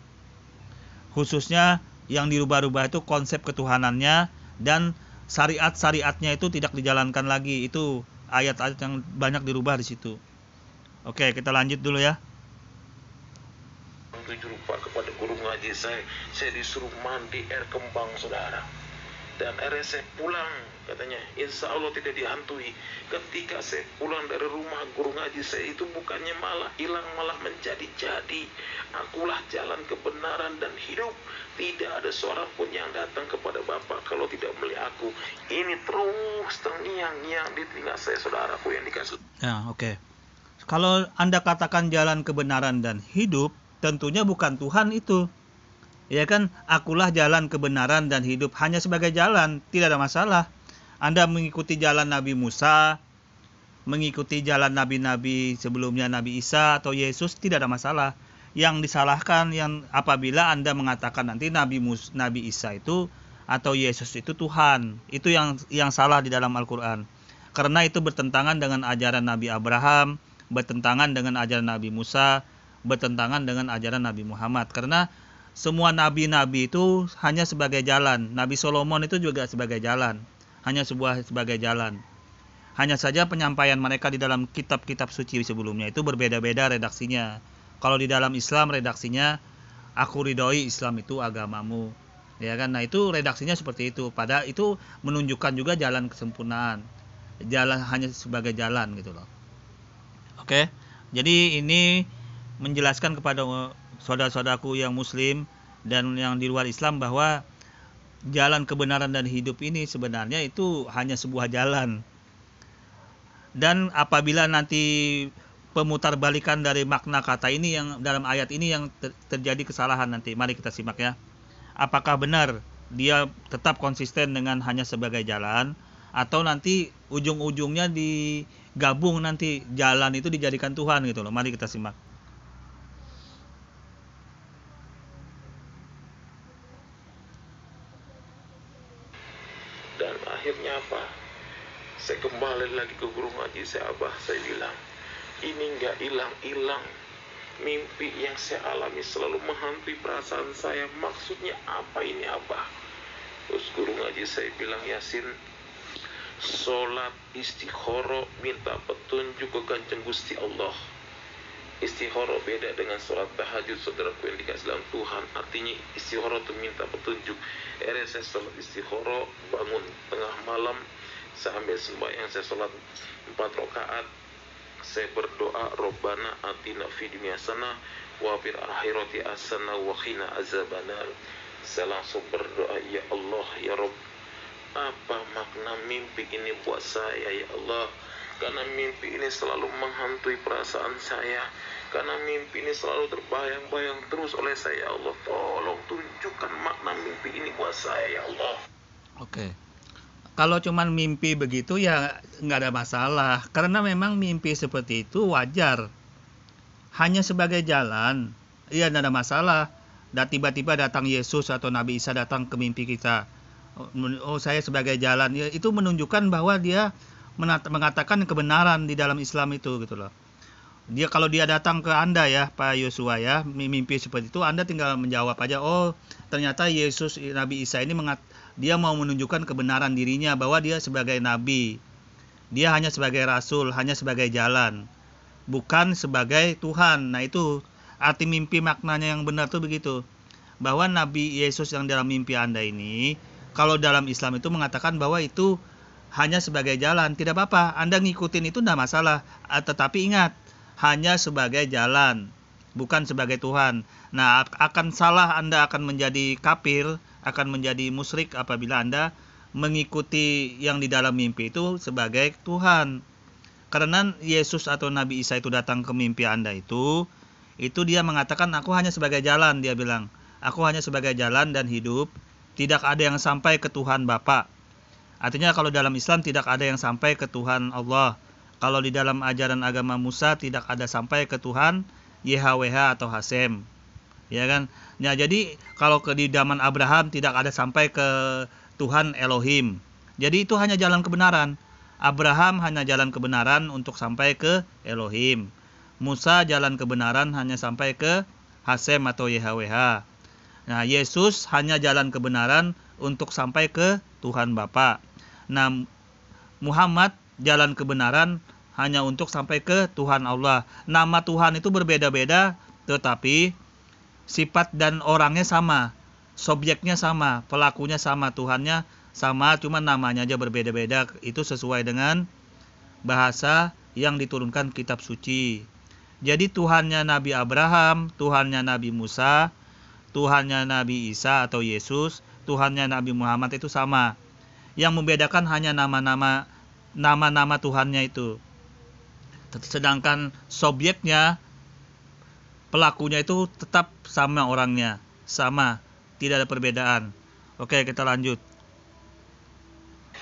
Khususnya yang dirubah-rubah itu konsep ketuhanannya dan syariat-syariatnya itu tidak dijalankan lagi. Itu ayat-ayat yang banyak dirubah di situ. Oke, kita lanjut dulu ya. 7 rupa kepada guru ngaji saya disuruh mandi air kembang, saudara. Dan akhirnya saya pulang, katanya, insya Allah tidak dihantui. Ketika saya pulang dari rumah guru ngaji saya itu bukannya malah hilang, malah menjadi-jadi. Akulah jalan kebenaran dan hidup. Tidak ada seorang pun yang datang kepada Bapa kalau tidak melalui aku. Ini terus terngiang-ngiang di telinga saya, saudaraku yang dikasih. Ya, oke. Kalau Anda katakan jalan kebenaran dan hidup, tentunya bukan Tuhan itu. Ya kan, akulah jalan kebenaran dan hidup, hanya sebagai jalan, tidak ada masalah. Anda mengikuti jalan Nabi Musa, mengikuti jalan nabi-nabi sebelumnya, Nabi Isa atau Yesus, tidak ada masalah. Yang disalahkan yang apabila Anda mengatakan nanti Nabi Isa itu atau Yesus itu Tuhan. Itu yang salah di dalam Al-Quran. Karena itu bertentangan dengan ajaran Nabi Abraham, bertentangan dengan ajaran Nabi Musa, bertentangan dengan ajaran Nabi Muhammad. Karena semua nabi-nabi itu hanya sebagai jalan. Nabi Solomon itu juga sebagai jalan. Hanya sebagai jalan. Hanya saja penyampaian mereka di dalam kitab-kitab suci sebelumnya itu berbeda-beda redaksinya. Kalau di dalam Islam redaksinya, aku ridhoi Islam itu agamamu. Ya kan? Nah, itu redaksinya seperti itu. Padahal itu menunjukkan juga jalan kesempurnaan. Jalan hanya sebagai jalan gitu loh. Oke. Jadi ini menjelaskan kepada saudara-saudaraku yang muslim dan yang di luar Islam bahwa jalan kebenaran dan hidup ini sebenarnya itu hanya sebuah jalan. Dan apabila nanti pemutarbalikan dari makna kata ini yang dalam ayat ini yang terjadi kesalahan nanti, mari kita simak ya. Apakah benar dia tetap konsisten dengan hanya sebagai jalan atau nanti ujung-ujungnya gabung nanti jalan itu dijadikan Tuhan gitu loh. Mari kita simak. Dan akhirnya apa? Saya kembali lagi ke guru ngaji saya, Abah, saya bilang, ini nggak hilang-hilang. Mimpi yang saya alami selalu menghantui perasaan saya. Maksudnya apa ini, Abah? Terus guru ngaji saya bilang, Yasin, sholat istikhoro, minta petunjuk ke Kanjeng Gusti Allah. Istikhoro beda dengan sholat tahajud, saudaraku yang dikasih dalam Tuhan. Artinya istikhoro itu minta petunjuk. Saya sholat istikhoro, bangun tengah malam, saya ambil sembahyang, saya sholat 4 rakaat, saya berdoa, Robbana atina fid dunya hasanah wa fil akhirati hasanah wa qina azabannar. Saya langsung berdoa, ya Allah, ya Rob, apa makna mimpi ini buat saya, ya Allah? Karena mimpi ini selalu menghantui perasaan saya, karena mimpi ini selalu terbayang-bayang terus oleh saya, ya Allah. Tolong tunjukkan makna mimpi ini buat saya, ya Allah. Oke. Kalau cuman mimpi begitu ya nggak ada masalah, karena memang mimpi seperti itu wajar. Hanya sebagai jalan, ya nggak ada masalah. Dan tiba-tiba datang Yesus atau Nabi Isa datang ke mimpi kita. Oh, saya sebagai jalan, ya itu menunjukkan bahwa dia mengatakan kebenaran di dalam Islam itu gitu loh. Kalau dia datang ke Anda ya, Pak Yosua ya, mimpi seperti itu, Anda tinggal menjawab aja, oh ternyata Yesus Nabi Isa ini dia mau menunjukkan kebenaran dirinya bahwa dia sebagai nabi. Dia hanya sebagai rasul, hanya sebagai jalan, bukan sebagai Tuhan. Nah, itu arti mimpi, maknanya yang benar tuh begitu. Bahwa Nabi Yesus yang dalam mimpi Anda ini, kalau dalam Islam itu mengatakan bahwa itu hanya sebagai jalan, tidak apa-apa. Anda ngikutin itu tidak masalah. Tetapi ingat, hanya sebagai jalan, bukan sebagai Tuhan. Nah, akan salah, Anda akan menjadi kafir, akan menjadi musyrik apabila Anda mengikuti yang di dalam mimpi itu sebagai Tuhan. Karena Yesus atau Nabi Isa itu datang ke mimpi Anda itu dia mengatakan, aku hanya sebagai jalan, dia bilang. Aku hanya sebagai jalan dan hidup, tidak ada yang sampai ke Tuhan Bapa. Artinya kalau dalam Islam tidak ada yang sampai ke Tuhan Allah. Kalau di dalam ajaran agama Musa tidak ada sampai ke Tuhan YHWH atau Hasem. Ya kan? Ya, jadi kalau di zaman Abraham tidak ada sampai ke Tuhan Elohim. Jadi itu hanya jalan kebenaran. Abraham hanya jalan kebenaran untuk sampai ke Elohim. Musa jalan kebenaran hanya sampai ke Hasem atau YHWH. Nah, Yesus hanya jalan kebenaran untuk sampai ke Tuhan Bapa. Nah, Muhammad jalan kebenaran hanya untuk sampai ke Tuhan Allah. Nama Tuhan itu berbeda-beda, tetapi sifat dan orangnya sama, subjeknya sama, pelakunya sama, Tuhannya sama, cuma namanya aja berbeda-beda. Itu sesuai dengan bahasa yang diturunkan kitab suci. Jadi Tuhannya Nabi Abraham, Tuhannya Nabi Musa, Tuhannya Nabi Isa atau Yesus, Tuhannya Nabi Muhammad itu sama. Yang membedakan hanya nama-nama Tuhannya itu. Sedangkan subjeknya, pelakunya itu tetap sama orangnya, sama, tidak ada perbedaan. Oke, kita lanjut.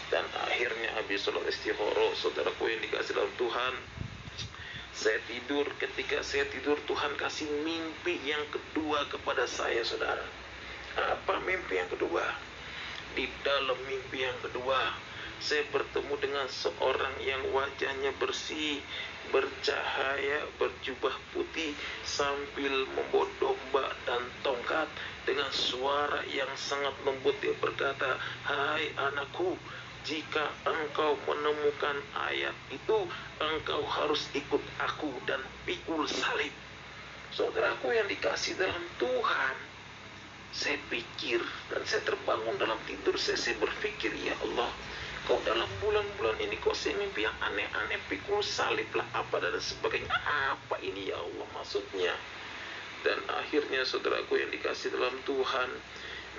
Dan akhirnya habis sholat istikhoro, saudaraku yang dikasih dalam Tuhan, saya tidur. Ketika saya tidur, Tuhan kasih mimpi yang kedua kepada saya, saudara. Apa mimpi yang kedua? Di dalam mimpi yang kedua, saya bertemu dengan seorang yang wajahnya bersih, bercahaya, berjubah putih, sambil membawa domba dan tongkat. Dengan suara yang sangat lembut dia berkata, hai anakku, jika engkau menemukan ayat itu, engkau harus ikut aku dan pikul salib. Saudaraku yang dikasih dalam Tuhan, saya pikir dan saya terbangun dalam tidur, saya berpikir, ya Allah, kok dalam bulan-bulan ini kok saya mimpi yang aneh-aneh, pikul salib lah apa dan sebagainya, apa ini ya Allah maksudnya? Dan akhirnya saudaraku yang dikasih dalam Tuhan,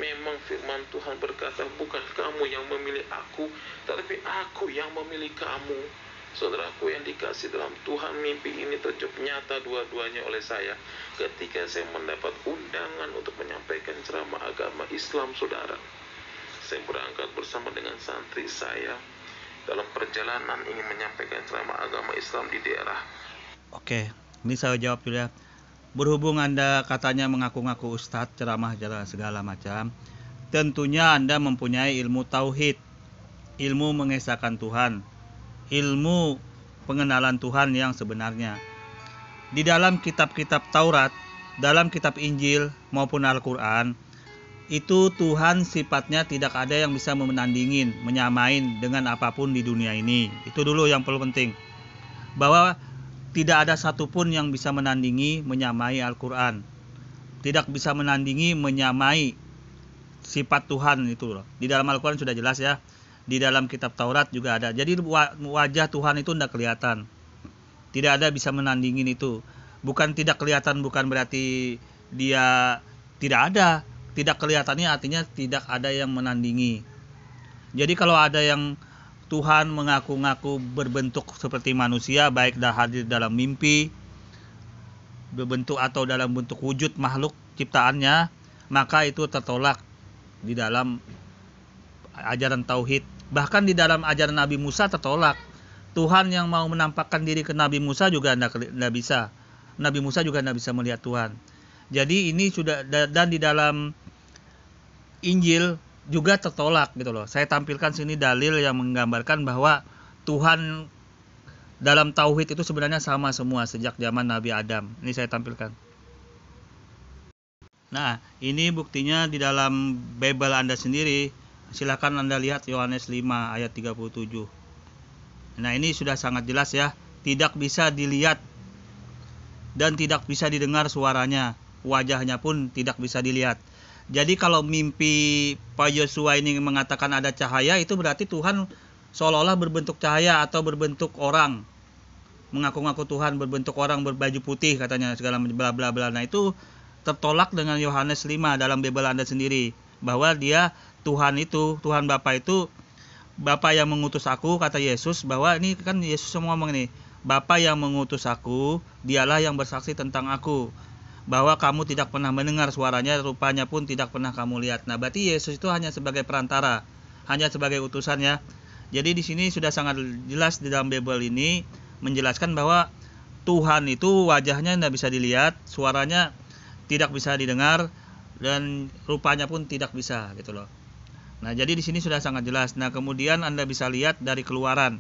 memang firman Tuhan berkata, bukan kamu yang memilih aku, tetapi aku yang memilih kamu. Saudaraku yang dikasih dalam Tuhan, mimpi ini terjadi nyata dua-duanya oleh saya ketika saya mendapat undangan untuk menyampaikan ceramah agama Islam, saudara. Saya berangkat bersama dengan santri saya dalam perjalanan ingin menyampaikan ceramah agama Islam di daerah. Oke, ini saya jawab dulu ya. Berhubung Anda katanya mengaku-ngaku ustadz, ceramah segala macam, tentunya Anda mempunyai ilmu tauhid, ilmu mengesahkan Tuhan, ilmu pengenalan Tuhan yang sebenarnya. Di dalam kitab-kitab Taurat, dalam kitab Injil maupun Al-Quran, itu Tuhan sifatnya tidak ada yang bisa menandingin, menyamain dengan apapun di dunia ini. Itu dulu yang perlu penting. Bahwa tidak ada satupun yang bisa menandingi, menyamai Al-Quran. Tidak bisa menandingi, menyamai sifat Tuhan itu loh. Di dalam Al-Quran sudah jelas ya. Di dalam kitab Taurat juga ada. Jadi wajah Tuhan itu tidak kelihatan. Tidak ada bisa menandingin itu. Bukan tidak kelihatan, bukan berarti dia tidak ada. Tidak kelihatannya artinya tidak ada yang menandingi. Jadi kalau ada yang Tuhan mengaku-ngaku berbentuk seperti manusia, baik hadir dalam mimpi, berbentuk atau dalam bentuk wujud makhluk ciptaannya, maka itu tertolak di dalam ajaran tauhid. Bahkan di dalam ajaran Nabi Musa tertolak. Tuhan yang mau menampakkan diri ke Nabi Musa juga tidak bisa. Nabi Musa juga tidak bisa melihat Tuhan. Jadi ini sudah, dan di dalam Injil juga tertolak gitu loh. Saya tampilkan sini dalil yang menggambarkan bahwa Tuhan dalam tauhid itu sebenarnya sama semua sejak zaman Nabi Adam. Ini saya tampilkan. Nah, ini buktinya di dalam Bible Anda sendiri. Silakan Anda lihat Yohanes 5 ayat 37. Nah, ini sudah sangat jelas ya. Tidak bisa dilihat dan tidak bisa didengar suaranya. Wajahnya pun tidak bisa dilihat. Jadi kalau mimpi Pak Yosua ini mengatakan ada cahaya, itu berarti Tuhan seolah-olah berbentuk cahaya atau berbentuk orang. Mengaku-ngaku Tuhan berbentuk orang berbaju putih katanya segala bla bla bla. Nah, itu tertolak dengan Yohanes 5 dalam Bible Anda sendiri. Bahwa dia Tuhan itu, Tuhan Bapa itu, Bapa yang mengutus aku, kata Yesus, bahwa ini kan Yesus semua ngomong ini, Bapa yang mengutus aku, dialah yang bersaksi tentang aku, bahwa kamu tidak pernah mendengar suaranya, rupanya pun tidak pernah kamu lihat. Nah, berarti Yesus itu hanya sebagai perantara, hanya sebagai utusan ya. Jadi di sini sudah sangat jelas di dalam Bible ini menjelaskan bahwa Tuhan itu wajahnya tidak bisa dilihat, suaranya tidak bisa didengar, dan rupanya pun tidak bisa gitu loh. Nah, jadi di sini sudah sangat jelas. Nah, kemudian Anda bisa lihat dari Keluaran.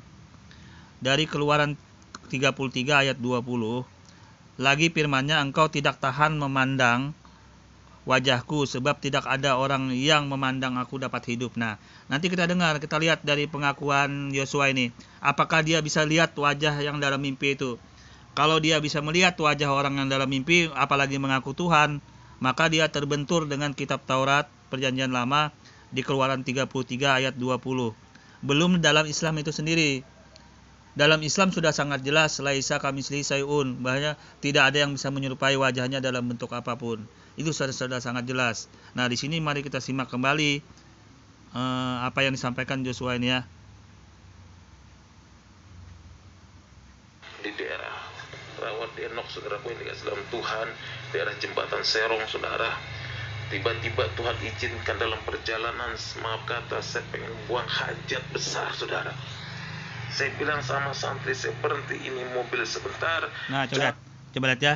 Dari Keluaran 33 ayat 20. Lagi firman-Nya, engkau tidak tahan memandang wajahku, sebab tidak ada orang yang memandang aku dapat hidup. Nah, nanti kita dengar, kita lihat dari pengakuan Yosua ini. Apakah dia bisa lihat wajah yang dalam mimpi itu? Kalau dia bisa melihat wajah orang yang dalam mimpi, apalagi mengaku Tuhan, maka dia terbentur dengan kitab Taurat Perjanjian Lama di Keluaran 33 ayat 20. Belum dalam Islam itu sendiri. Dalam Islam sudah sangat jelas, laisa kamitslihi syai'un, bahwa tidak ada yang bisa menyerupai wajahnya dalam bentuk apapun. Itu sudah sangat jelas. Nah, di sini mari kita simak kembali apa yang disampaikan Joshua ini ya. Di daerah Rawat Enok, saudaraku yang dikasih dalam Tuhan, daerah Jembatan Serong, saudara. Tiba-tiba Tuhan izinkan dalam perjalanan, maaf kata, saya pengen buang hajat besar, saudara. Saya bilang sama santri, saya berhenti ini mobil sebentar. Nah, coba lihat ya.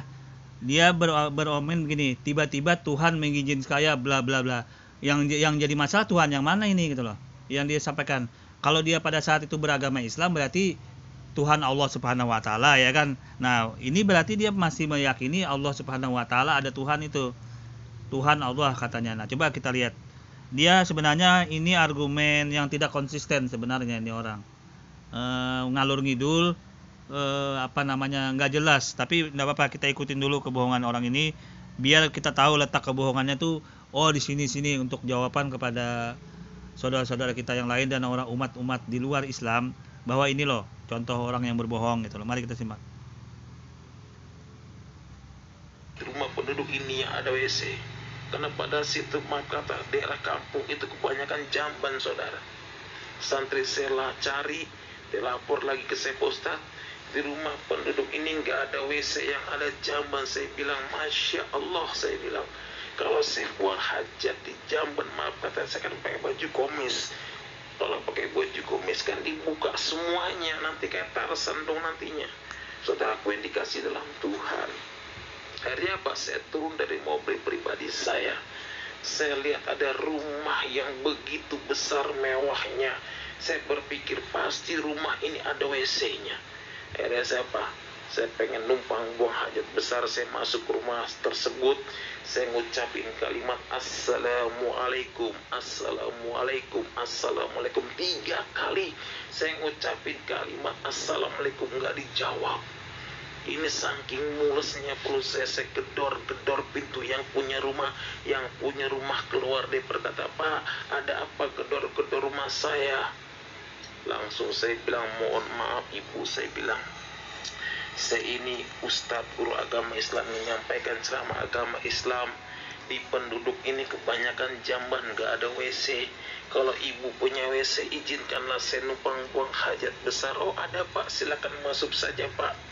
Dia beromen begini, tiba-tiba Tuhan mengizinkan saya bla bla bla. Yang jadi masalah Tuhan yang mana ini gitu loh. Yang dia sampaikan. Kalau dia pada saat itu beragama Islam, berarti Tuhan Allah Subhanahu wa taala ya kan. Nah, ini berarti dia masih meyakini Allah Subhanahu wa taala ada Tuhan itu. Tuhan Allah katanya. Nah, coba kita lihat. Dia sebenarnya ini argumen yang tidak konsisten sebenarnya ini orang. Ngalur ngidul, nggak jelas. Tapi nggak apa-apa, kita ikutin dulu kebohongan orang ini biar kita tahu letak kebohongannya tuh. Oh, di sini untuk jawaban kepada saudara-saudara kita yang lain dan orang umat-umat di luar Islam bahwa ini loh contoh orang yang berbohong gitu loh. Mari kita simak. Di rumah penduduk ini yang ada WC. Karena pada situ, maaf kata, daerah kampung itu kebanyakan jamban, saudara. Santri saya cari, dia lapor lagi ke saya, Ustaz, di rumah penduduk ini nggak ada WC, yang ada jamban. Saya bilang, Masya Allah, saya bilang, kalau saya buang hajat di jamban, maaf kata, saya kan pakai baju komis. Kalau pakai baju kumis kan dibuka semuanya, nanti kayak Tarzan dong nantinya. Saudaraku yang dikasih dalam Tuhan, akhirnya apa? Saya turun dari mobil pribadi saya lihat ada rumah yang begitu besar mewahnya. Saya berpikir pasti rumah ini ada WC-nya. Akhirnya saya pengen numpang buang hajat besar. Saya masuk rumah tersebut, saya ngucapin kalimat Assalamualaikum, Assalamualaikum, Assalamualaikum 3 kali. Saya ngucapin kalimat Assalamualaikum, nggak dijawab. Ini saking mulesnya perlu saya gedor pintu. Yang punya rumah keluar, dia berkata, "Pak, ada apa gedor rumah saya?" Langsung saya bilang, "Mohon maaf Ibu," saya bilang, "saya ini Ustadz guru agama Islam menyampaikan ceramah agama Islam. Di penduduk ini kebanyakan jamban, gak ada WC. Kalau Ibu punya WC, izinkanlah saya numpang buang hajat besar." "Oh ada Pak, silakan masuk saja Pak."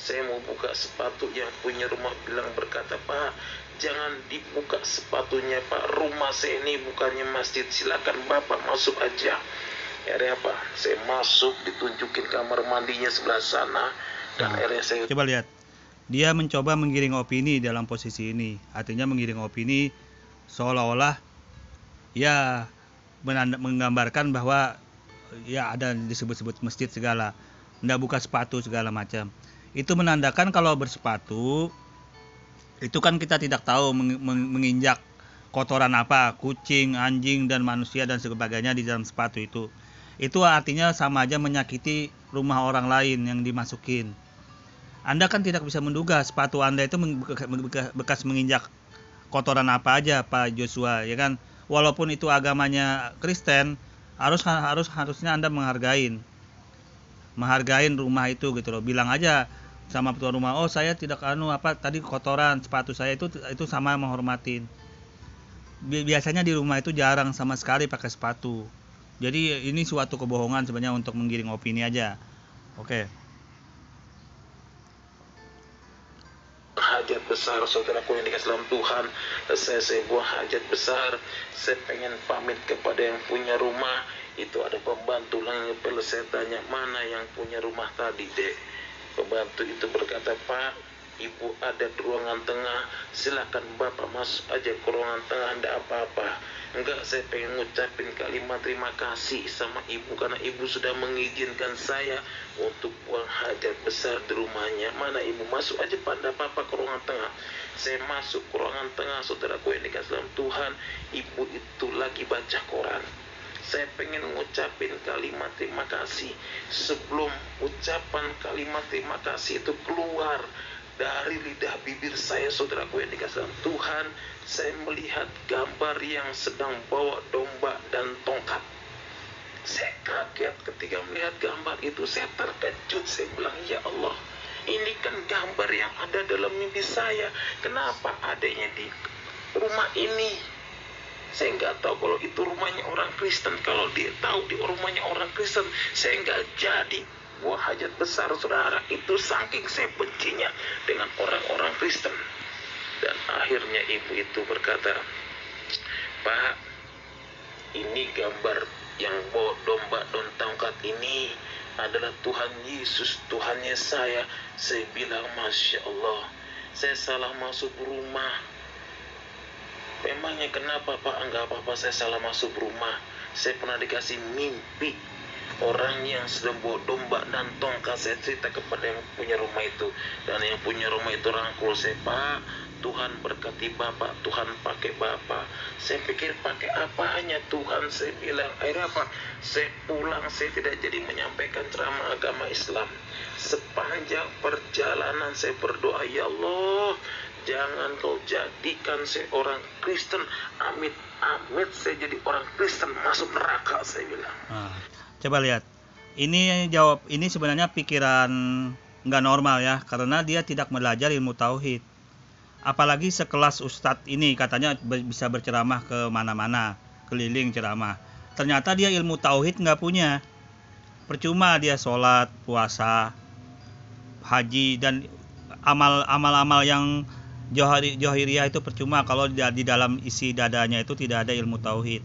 Saya mau buka sepatu, yang punya rumah berkata, "Pak, jangan dibuka sepatunya Pak, rumah saya ini bukannya masjid, silakan Bapak masuk aja." Akhirnya apa? Saya masuk, ditunjukin kamar mandinya sebelah sana, dan akhirnya saya... Coba lihat, dia mencoba menggiring opini dalam posisi ini. Artinya menggiring opini seolah-olah ya menggambarkan bahwa ya ada disebut-sebut masjid segala, nggak buka sepatu segala macam. Itu menandakan kalau bersepatu itu kan kita tidak tahu menginjak kotoran apa, kucing, anjing, dan manusia dan sebagainya di dalam sepatu itu. Itu artinya sama aja menyakiti rumah orang lain yang dimasukin. Anda kan tidak bisa menduga sepatu Anda itu bekas menginjak kotoran apa aja, Pak Joshua, ya kan? Walaupun itu agamanya Kristen, harusnya Anda menghargain rumah itu gitu loh. Bilang aja sama tuan rumah, "Oh, saya tidak tadi kotoran sepatu saya," itu sama menghormatin. Biasanya di rumah itu jarang sama sekali pakai sepatu. Jadi ini suatu kebohongan sebenarnya untuk menggiring opini aja. Oke. Hajat besar, saudaraku yang dikasih dalam Tuhan, saya buang hajat besar. Saya pengen pamit kepada yang punya rumah. Itu ada pembantu yang ngepel. Saya tanya, "Mana yang punya rumah tadi, Dek?" Pembantu itu berkata, "Pak, Ibu ada di ruangan tengah, silakan Bapak masuk aja ke ruangan tengah, enggak apa-apa." "Enggak, saya pengen ngucapin kalimat terima kasih sama Ibu karena Ibu sudah mengizinkan saya untuk buang hajat besar di rumahnya." "Mana Ibu?" "Masuk aja Pak, enggak apa-apa ke ruangan tengah." Saya masuk ke ruangan tengah, saudaraku yang dikasih dalam Tuhan, Ibu itu lagi baca Quran. Saya pengen ngucapin kalimat terima kasih. Sebelum ucapan kalimat terima kasih itu keluar dari lidah bibir saya, saudaraku yang dikasih dalam Tuhan, saya melihat gambar yang sedang bawa domba dan tongkat. Saya kaget ketika melihat gambar itu. Saya terkejut. Saya bilang, "Ya Allah, ini kan gambar yang ada dalam mimpi saya. Kenapa adanya di rumah ini?" Saya nggak tahu kalau itu rumahnya orang Kristen. Kalau dia tahu di rumahnya orang Kristen, saya nggak jadi buah hajat besar, saudara. Itu saking saya bencinya dengan orang-orang Kristen. Dan akhirnya ibu itu berkata, "Pak, ini gambar yang bawa domba dan tongkat ini adalah Tuhan Yesus, Tuhannya saya." Saya bilang, "Masya Allah, saya salah masuk rumah." "Memangnya kenapa Pak?" "Enggak apa-apa, saya salah masuk rumah. Saya pernah dikasih mimpi orang yang sedang bawa domba dan tongkat." Saya cerita kepada yang punya rumah itu, dan yang punya rumah itu rangkul saya, "Pak, Tuhan berkati Bapak, Tuhan pakai Bapak." Saya pikir pakai apanya Tuhan, saya bilang. Akhirnya apa? Saya pulang, saya tidak jadi menyampaikan ceramah agama Islam. Sepanjang perjalanan saya berdoa, "Ya Allah, jangan Kau jadikan saya orang Kristen. Amit saya jadi orang Kristen masuk neraka," saya bilang. Coba lihat. Ini sebenarnya pikiran nggak normal ya, karena dia tidak belajar ilmu tauhid. Apalagi sekelas Ustadz ini katanya bisa berceramah ke mana-mana, keliling ceramah. Ternyata dia ilmu tauhid nggak punya. Percuma dia sholat, puasa, haji, dan amal-amal yang johiriyah itu percuma kalau di dalam isi dadanya itu tidak ada ilmu tauhid.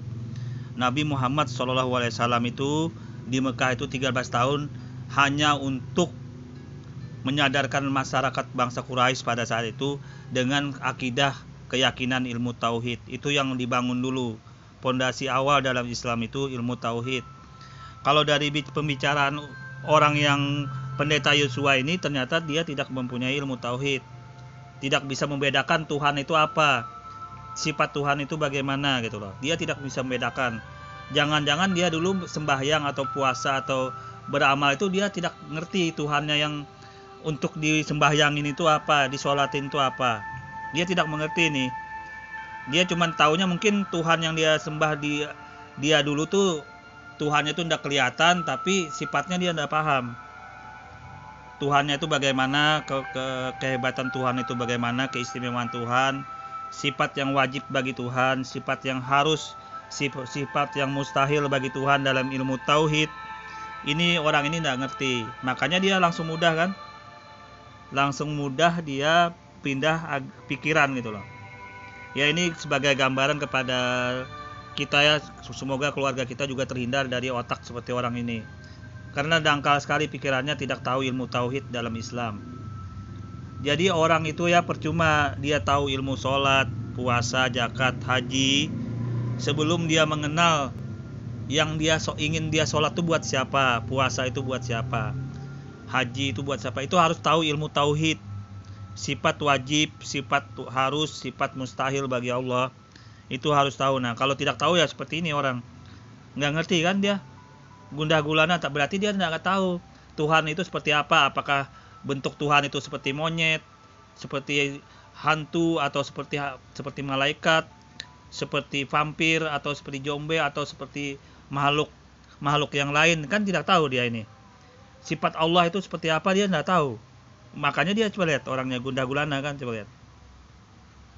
Nabi Muhammad SAW itu di Mekah itu 13 tahun hanya untuk menyadarkan masyarakat bangsa Quraisy pada saat itu dengan akidah, keyakinan ilmu tauhid. Itu yang dibangun dulu. Pondasi awal dalam Islam itu ilmu tauhid. Kalau dari pembicaraan orang yang pendeta Yosua ini, ternyata dia tidak mempunyai ilmu tauhid. Tidak bisa membedakan Tuhan itu apa, sifat Tuhan itu bagaimana gitu loh. Dia tidak bisa membedakan. Jangan-jangan dia dulu sembahyang atau puasa atau beramal itu dia tidak ngerti Tuhannya yang untuk disembahyangin itu apa, disolatin itu apa. Dia tidak mengerti nih. Dia cuma taunya mungkin Tuhan yang dia sembah dia dulu tuh Tuhannya itu tidak kelihatan, tapi sifatnya dia tidak paham. Tuhannya itu bagaimana, kehebatan Tuhan itu bagaimana, keistimewaan Tuhan, sifat yang wajib bagi Tuhan, sifat yang harus, sifat yang mustahil bagi Tuhan dalam ilmu tauhid. Ini orang ini tidak ngerti. Makanya dia langsung mudah kan? Langsung mudah dia pindah pikiran gitu loh. Ya ini sebagai gambaran kepada kita ya, semoga keluarga kita juga terhindar dari otak seperti orang ini. Karena dangkal sekali pikirannya, tidak tahu ilmu tauhid dalam Islam. Jadi orang itu ya percuma dia tahu ilmu sholat, puasa, zakat, haji, sebelum dia mengenal yang dia ingin dia sholat itu buat siapa, puasa itu buat siapa, haji itu buat siapa. Itu harus tahu ilmu tauhid, sifat wajib, sifat harus, sifat mustahil bagi Allah. Itu harus tahu. Nah kalau tidak tahu ya seperti ini orang, nggak ngerti kan dia, gundah gulana, tak berarti dia tidak tahu Tuhan itu seperti apa. Apakah bentuk Tuhan itu seperti monyet, seperti hantu, atau seperti malaikat, seperti vampir, atau seperti jombe, atau seperti makhluk yang lain, kan tidak tahu dia ini. Sifat Allah itu seperti apa dia tidak tahu. Makanya dia coba lihat orangnya gundah gulana kan, coba lihat.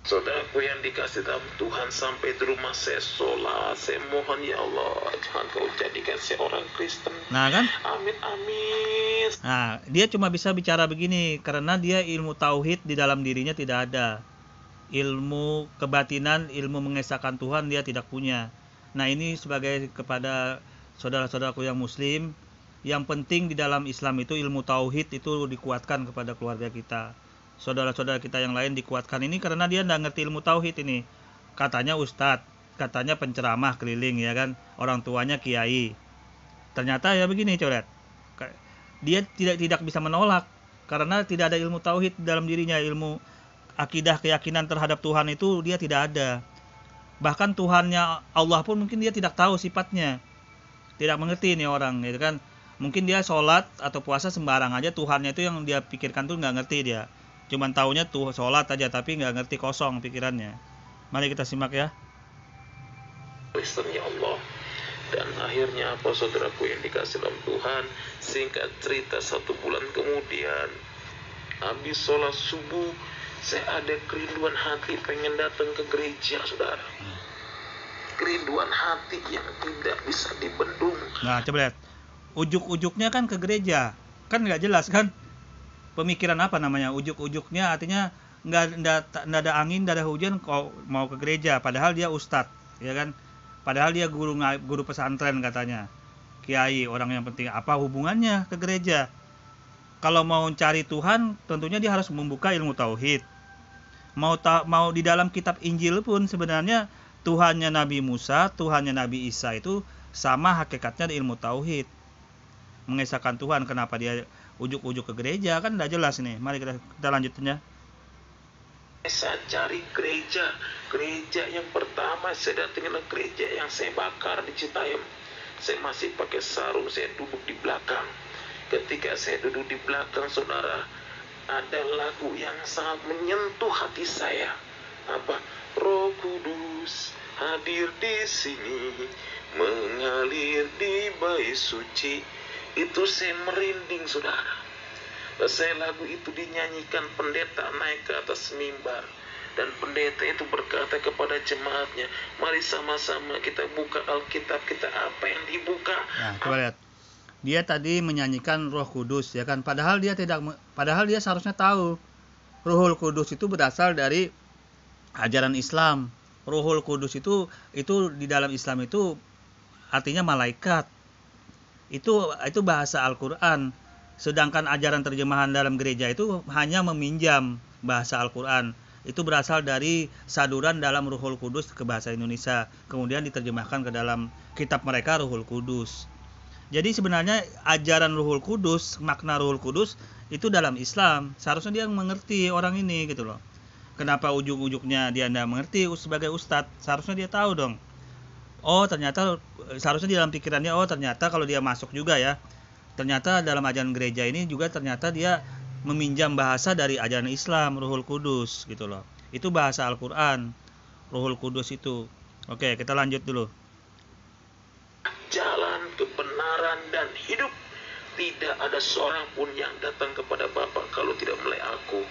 Saudaraku yang dikasih dalam Tuhan, sampai di rumah saya sholat, saya mohon ya Allah, jangan kau jadikan saya orang Kristen. Nah kan? Amin, amin. Nah dia cuma bisa bicara begini karena dia ilmu tauhid di dalam dirinya tidak ada. Ilmu kebatinan, ilmu mengesahkan Tuhan dia tidak punya. Nah ini sebagai kepada saudara-saudaraku yang muslim, yang penting di dalam Islam itu ilmu tauhid itu dikuatkan kepada keluarga kita. Saudara-saudara kita yang lain dikuatkan ini karena dia tidak ngerti ilmu tauhid ini. Katanya ustadz, katanya penceramah keliling ya kan, orang tuanya kiai. Ternyata ya begini coret. Dia tidak bisa menolak karena tidak ada ilmu tauhid dalam dirinya, ilmu akidah, keyakinan terhadap Tuhan itu dia tidak ada. Bahkan Tuhannya Allah pun mungkin dia tidak tahu sifatnya. Tidak mengerti nih orang gitu kan. Mungkin dia sholat atau puasa sembarang aja, Tuhannya itu yang dia pikirkan tuh nggak ngerti dia. Cuman taunya tuh sholat aja tapi nggak ngerti, kosong pikirannya. Mari kita simak ya. Kristen ya Allah. Dan akhirnya apa saudaraku yang dikasih dalam Tuhan, singkat cerita 1 bulan kemudian, habis sholat subuh, saya ada kerinduan hati pengen datang ke gereja saudara. Kerinduan hati yang tidak bisa dibendung. Nah coba lihat, ujuk-ujuknya kan ke gereja, kan nggak jelas kan? Pemikiran apa namanya ujuk-ujuknya, artinya nggak ada angin, nggak ada hujan kok mau ke gereja, padahal dia ustadz ya kan, padahal dia guru pesantren katanya, kiai, orang yang penting. Apa hubungannya ke gereja? Kalau mau cari Tuhan tentunya dia harus membuka ilmu tauhid. Mau di dalam kitab Injil pun sebenarnya Tuhannya Nabi Musa, Tuhannya Nabi Isa itu sama hakikatnya ilmu tauhid, mengesahkan Tuhan. Kenapa dia ujuk-ujuk ke gereja, kan tidak jelas nih. Mari kita lanjutin ya. Saya cari gereja yang pertama saya datangin gereja yang saya bakar di Citayam. Saya masih pakai sarung, saya duduk di belakang. Ketika saya duduk di belakang saudara, ada lagu yang sangat menyentuh hati saya. Apa? Roh Kudus hadir di sini, mengalir di bait suci. Itu saya merinding saudara. Saya lagu itu dinyanyikan, pendeta naik ke atas mimbar dan pendeta itu berkata kepada jemaatnya, mari sama-sama kita buka Alkitab kita. Apa yang dibuka? Nah, coba lihat. Dia tadi menyanyikan Roh Kudus ya kan, padahal dia seharusnya tahu Ruhul Kudus itu berasal dari ajaran Islam. Ruhul Kudus itu di dalam Islam itu artinya malaikat. Itu bahasa Al-Qur'an. Sedangkan ajaran terjemahan dalam gereja itu hanya meminjam bahasa Al-Qur'an. Itu berasal dari saduran dalam Ruhul Kudus ke bahasa Indonesia, kemudian diterjemahkan ke dalam kitab mereka Ruhul Kudus. Jadi sebenarnya ajaran Ruhul Kudus, makna Ruhul Kudus itu dalam Islam. Seharusnya dia mengerti orang ini gitu loh. Kenapa ujung-ujungnya dia tidak mengerti sebagai ustadz? Seharusnya dia tahu dong. Oh ternyata, seharusnya di dalam pikirannya, oh ternyata kalau dia masuk juga ya, ternyata dalam ajaran gereja ini juga ternyata dia meminjam bahasa dari ajaran Islam, Ruhul Kudus gitu loh. Itu bahasa Al-Quran, Ruhul Kudus itu. Oke, kita lanjut dulu. Jalan kebenaran dan hidup, tidak ada seorang pun yang datang kepada Bapa kalau tidak melalui aku.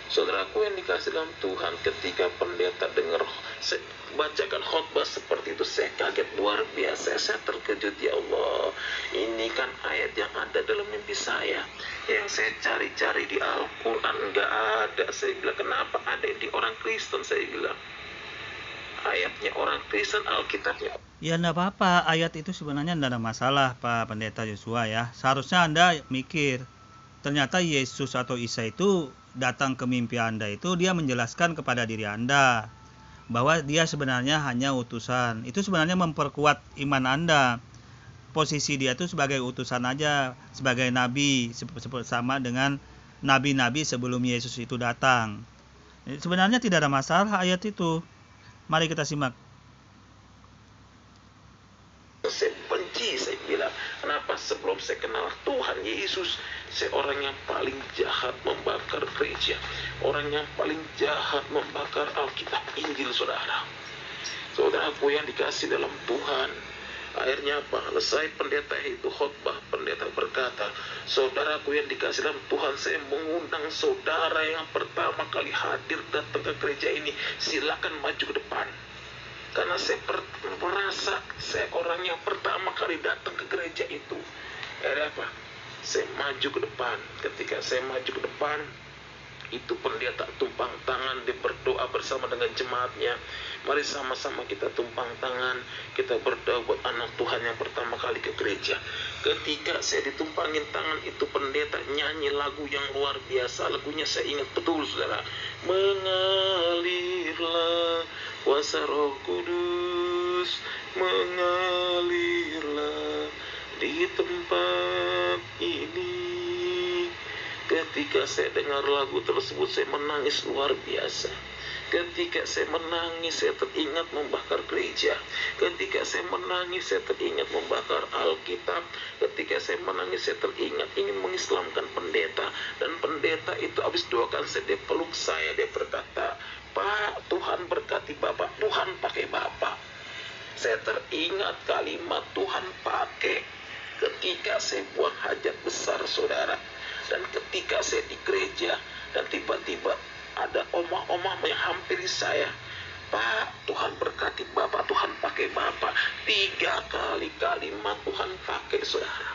Saudaraku yang dikasih dalam Tuhan, ketika pendeta dengar saya bacakan khotbah seperti itu, saya kaget luar biasa. Saya terkejut, ya Allah, ini kan ayat yang ada dalam mimpi saya, yang saya cari-cari di Al-Quran nggak ada. Saya bilang, kenapa ada di orang Kristen? Saya bilang, ayatnya orang Kristen, Alkitabnya. Ya enggak apa-apa, ayat itu sebenarnya enggak ada masalah Pak Pendeta Yosua ya. Seharusnya Anda mikir, ternyata Yesus atau Isa itu datang ke mimpi Anda itu, dia menjelaskan kepada diri Anda bahwa dia sebenarnya hanya utusan. Itu sebenarnya memperkuat iman Anda. Posisi dia itu sebagai utusan aja, sebagai nabi, sama dengan nabi-nabi sebelum Yesus itu datang. Sebenarnya tidak ada masalah ayat itu. Mari kita simak. Saya benci, saya bilang, kenapa sebelum saya kenal Tuhan Yesus, saya orang yang paling jahat membakar gereja, orang yang paling jahat membakar Alkitab Injil, saudara. Saudaraku yang dikasih dalam Tuhan, akhirnya apa? Selesai pendeta itu khotbah, pendeta berkata, saudaraku yang dikasih dalam Tuhan, saya mengundang saudara yang pertama kali hadir datang ke gereja ini, silakan maju ke depan. Karena saya merasa saya orang yang pertama kali datang ke gereja itu. Ada apa? Saya maju ke depan. Ketika saya maju ke depan, itu pendeta tumpang tangan, dia berdoa bersama dengan jemaatnya. Mari sama-sama kita tumpang tangan, kita berdoa buat anak Tuhan yang pertama kali ke gereja. Ketika saya ditumpangin tangan, itu pendeta nyanyi lagu yang luar biasa. Lagunya saya ingat betul, saudara. Mengalirlah kuasa Roh Kudus, mengalirlah di tempat ini. Ketika saya dengar lagu tersebut, saya menangis luar biasa. Ketika saya menangis, saya teringat membakar gereja. Ketika saya menangis, saya teringat membakar Alkitab. Ketika saya menangis, saya teringat ingin mengislamkan pendeta. Dan pendeta itu habis doakan saya, dia peluk saya, dia berkata, Pak, Tuhan berkati Bapak, Tuhan pakai Bapak. Saya teringat kalimat Tuhan pakai ketika saya buang hajat besar, saudara. Dan ketika saya di gereja, dan tiba-tiba ada omah-omah menghampiri saya. Pak, Tuhan berkati Bapak, Tuhan pakai Bapak. 3 kali kalimat Tuhan pakai, saudara.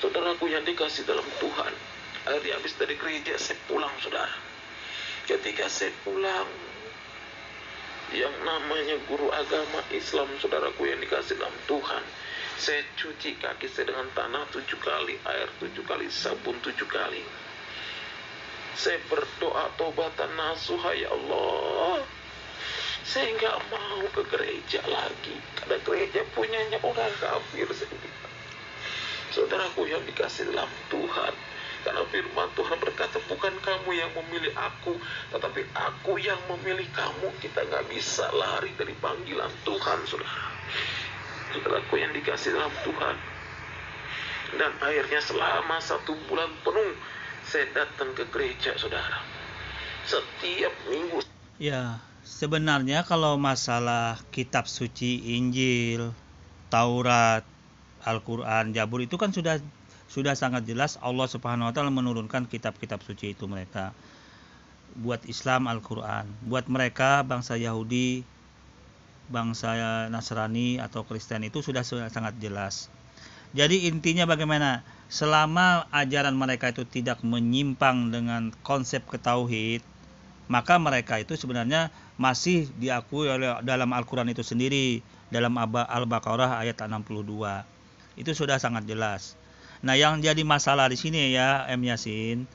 Saudaraku yang dikasih dalam Tuhan, akhirnya habis dari gereja saya pulang, saudara. Ketika saya pulang, yang namanya guru agama Islam, saudaraku yang dikasih dalam Tuhan, saya cuci kaki saya dengan tanah 7 kali, air 7 kali, sabun 7 kali. Saya berdoa tobatan nasuha, ya Allah, saya nggak mau ke gereja lagi, karena gereja punyanya orang kafir. Saudaraku yang dikasih dalam Tuhan, karena firman Tuhan berkata, bukan kamu yang memilih aku, tetapi aku yang memilih kamu. Kita nggak bisa lari dari panggilan Tuhan, saudara. Saudaraku yang dikasih dalam Tuhan. Dan akhirnya selama 1 bulan penuh, saya datang ke gereja, saudara. Setiap minggu. Ya, sebenarnya kalau masalah kitab suci, Injil, Taurat, Al-Quran, Zabur itu kan sudah sangat jelas Allah Subhanahu wa taala menurunkan kitab-kitab suci itu mereka. Buat Islam Al-Quran, buat mereka bangsa Yahudi, bangsa Nasrani atau Kristen itu sudah sangat jelas. Jadi intinya bagaimana? Selama ajaran mereka itu tidak menyimpang dengan konsep ketauhid, maka mereka itu sebenarnya masih diakui oleh dalam Al-Quran itu sendiri dalam Al-Baqarah ayat 62. Itu sudah sangat jelas. Nah, yang jadi masalah di sini ya, M. Yasin,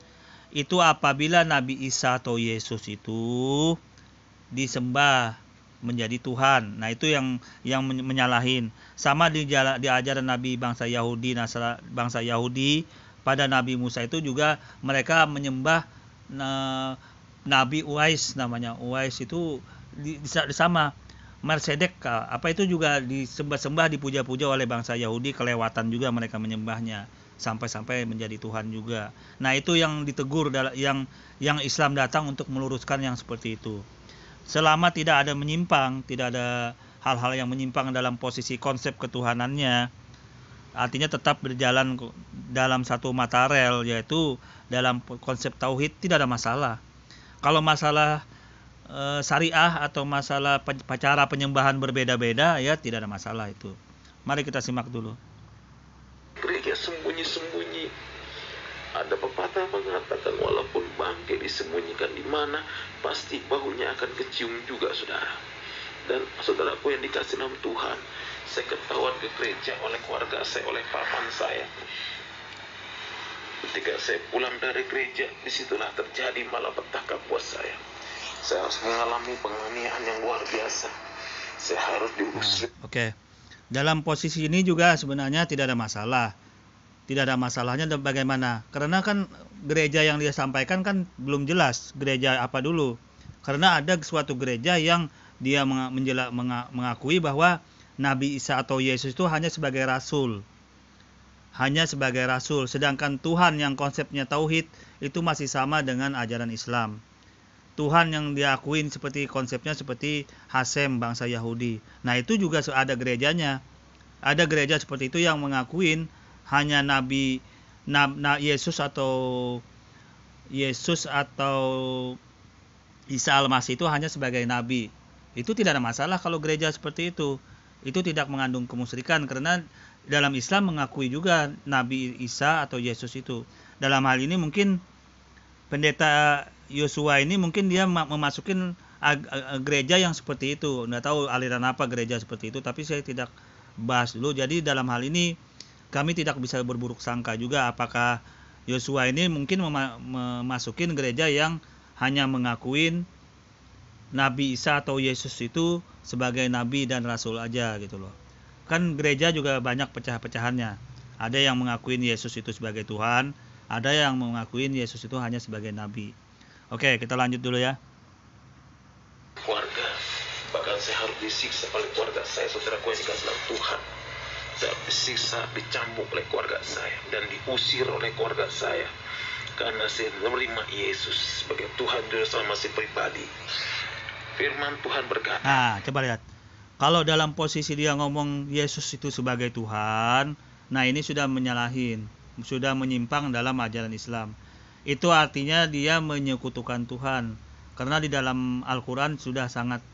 itu apabila Nabi Isa atau Yesus itu disembah menjadi Tuhan. Nah, itu yang menyalahin. Sama di ajaran Nabi bangsa Yahudi pada Nabi Musa itu juga mereka menyembah Nabi Uwais namanya. Uwais itu sama Melkisedek, apa itu juga disembah-sembah, dipuja-puja oleh bangsa Yahudi, kelewatan juga mereka menyembahnya sampai menjadi Tuhan juga. Nah, itu yang ditegur, yang Islam datang untuk meluruskan yang seperti itu. Selama tidak ada menyimpang, tidak ada hal-hal yang menyimpang dalam posisi konsep ketuhanannya, artinya tetap berjalan dalam satu mata rel, yaitu dalam konsep tauhid, tidak ada masalah. Kalau masalah syariah atau masalah cara penyembahan berbeda-beda, ya tidak ada masalah itu. Mari kita simak dulu. Gereja sembunyi-sembunyi. Ada pepatah mengatakan walaupun bangkai disembunyikan di mana, pasti baunya akan kecium juga, saudara. Dan saudaraku yang dikasih nama Tuhan, saya ketahuan ke gereja oleh keluarga saya, oleh paman saya. Ketika saya pulang dari gereja, disitulah terjadi malapetaka buat saya. Saya harus mengalami penganiayaan yang luar biasa. Saya harus diusir. Oke. Dalam posisi ini juga sebenarnya tidak ada masalah. Tidak ada masalahnya bagaimana? Karena kan gereja yang dia sampaikan kan belum jelas gereja apa dulu. Karena ada suatu gereja yang dia mengakui bahwa Nabi Isa atau Yesus itu hanya sebagai rasul. Hanya sebagai rasul. Sedangkan Tuhan yang konsepnya tauhid itu masih sama dengan ajaran Islam. Tuhan yang diakuin seperti konsepnya seperti Hasem bangsa Yahudi. Nah, itu juga ada gerejanya. Ada gereja seperti itu yang mengakuin hanya Nabi Yesus atau Isa Al-Masih itu hanya sebagai nabi. Itu tidak ada masalah kalau gereja seperti itu. Itu tidak mengandung kemusyrikan karena dalam Islam mengakui juga Nabi Isa atau Yesus itu. Dalam hal ini mungkin pendeta Yosua ini mungkin dia memasukin gereja yang seperti itu. Nggak tahu aliran apa gereja seperti itu, tapi saya tidak bahas dulu. Jadi dalam hal ini kami tidak bisa berburuk sangka juga apakah Yosua ini mungkin memasukin gereja yang hanya mengakuin Nabi Isa atau Yesus itu sebagai nabi dan rasul aja gitu loh. Kan gereja juga banyak pecah-pecahannya. Ada yang mengakuin Yesus itu sebagai Tuhan, ada yang mengakuin Yesus itu hanya sebagai nabi. Oke, kita lanjut dulu ya. Keluarga, bahkan saya harus disiksa oleh keluarga saya, saudaraku yang dikasih dalam Tuhan. Saya disiksa, dicambuk oleh keluarga saya dan diusir oleh keluarga saya karena saya menerima Yesus sebagai Tuhan dan Juru Selamat pribadi. Firman Tuhan berkata. Nah, coba lihat. Kalau dalam posisi dia ngomong Yesus itu sebagai Tuhan, nah ini sudah menyalahin, sudah menyimpang dalam ajaran Islam. Itu artinya dia menyekutukan Tuhan. Karena di dalam Al-Quran sudah sangat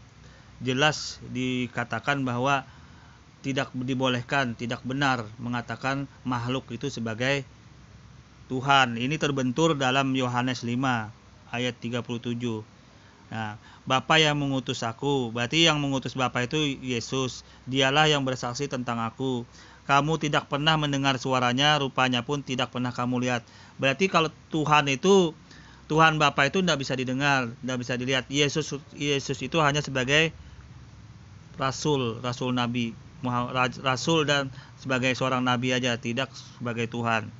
jelas dikatakan bahwa tidak dibolehkan, tidak benar mengatakan makhluk itu sebagai Tuhan. Ini terbentur dalam Yohanes 5 ayat 37. Nah, Bapa yang mengutus aku, berarti yang mengutus Bapa itu Yesus. Dialah yang bersaksi tentang aku. Kamu tidak pernah mendengar suaranya, rupanya pun tidak pernah kamu lihat. Berarti kalau Tuhan itu, Tuhan Bapa itu tidak bisa didengar, tidak bisa dilihat. Yesus itu hanya sebagai rasul nabi, rasul dan sebagai seorang nabi aja, tidak sebagai Tuhan.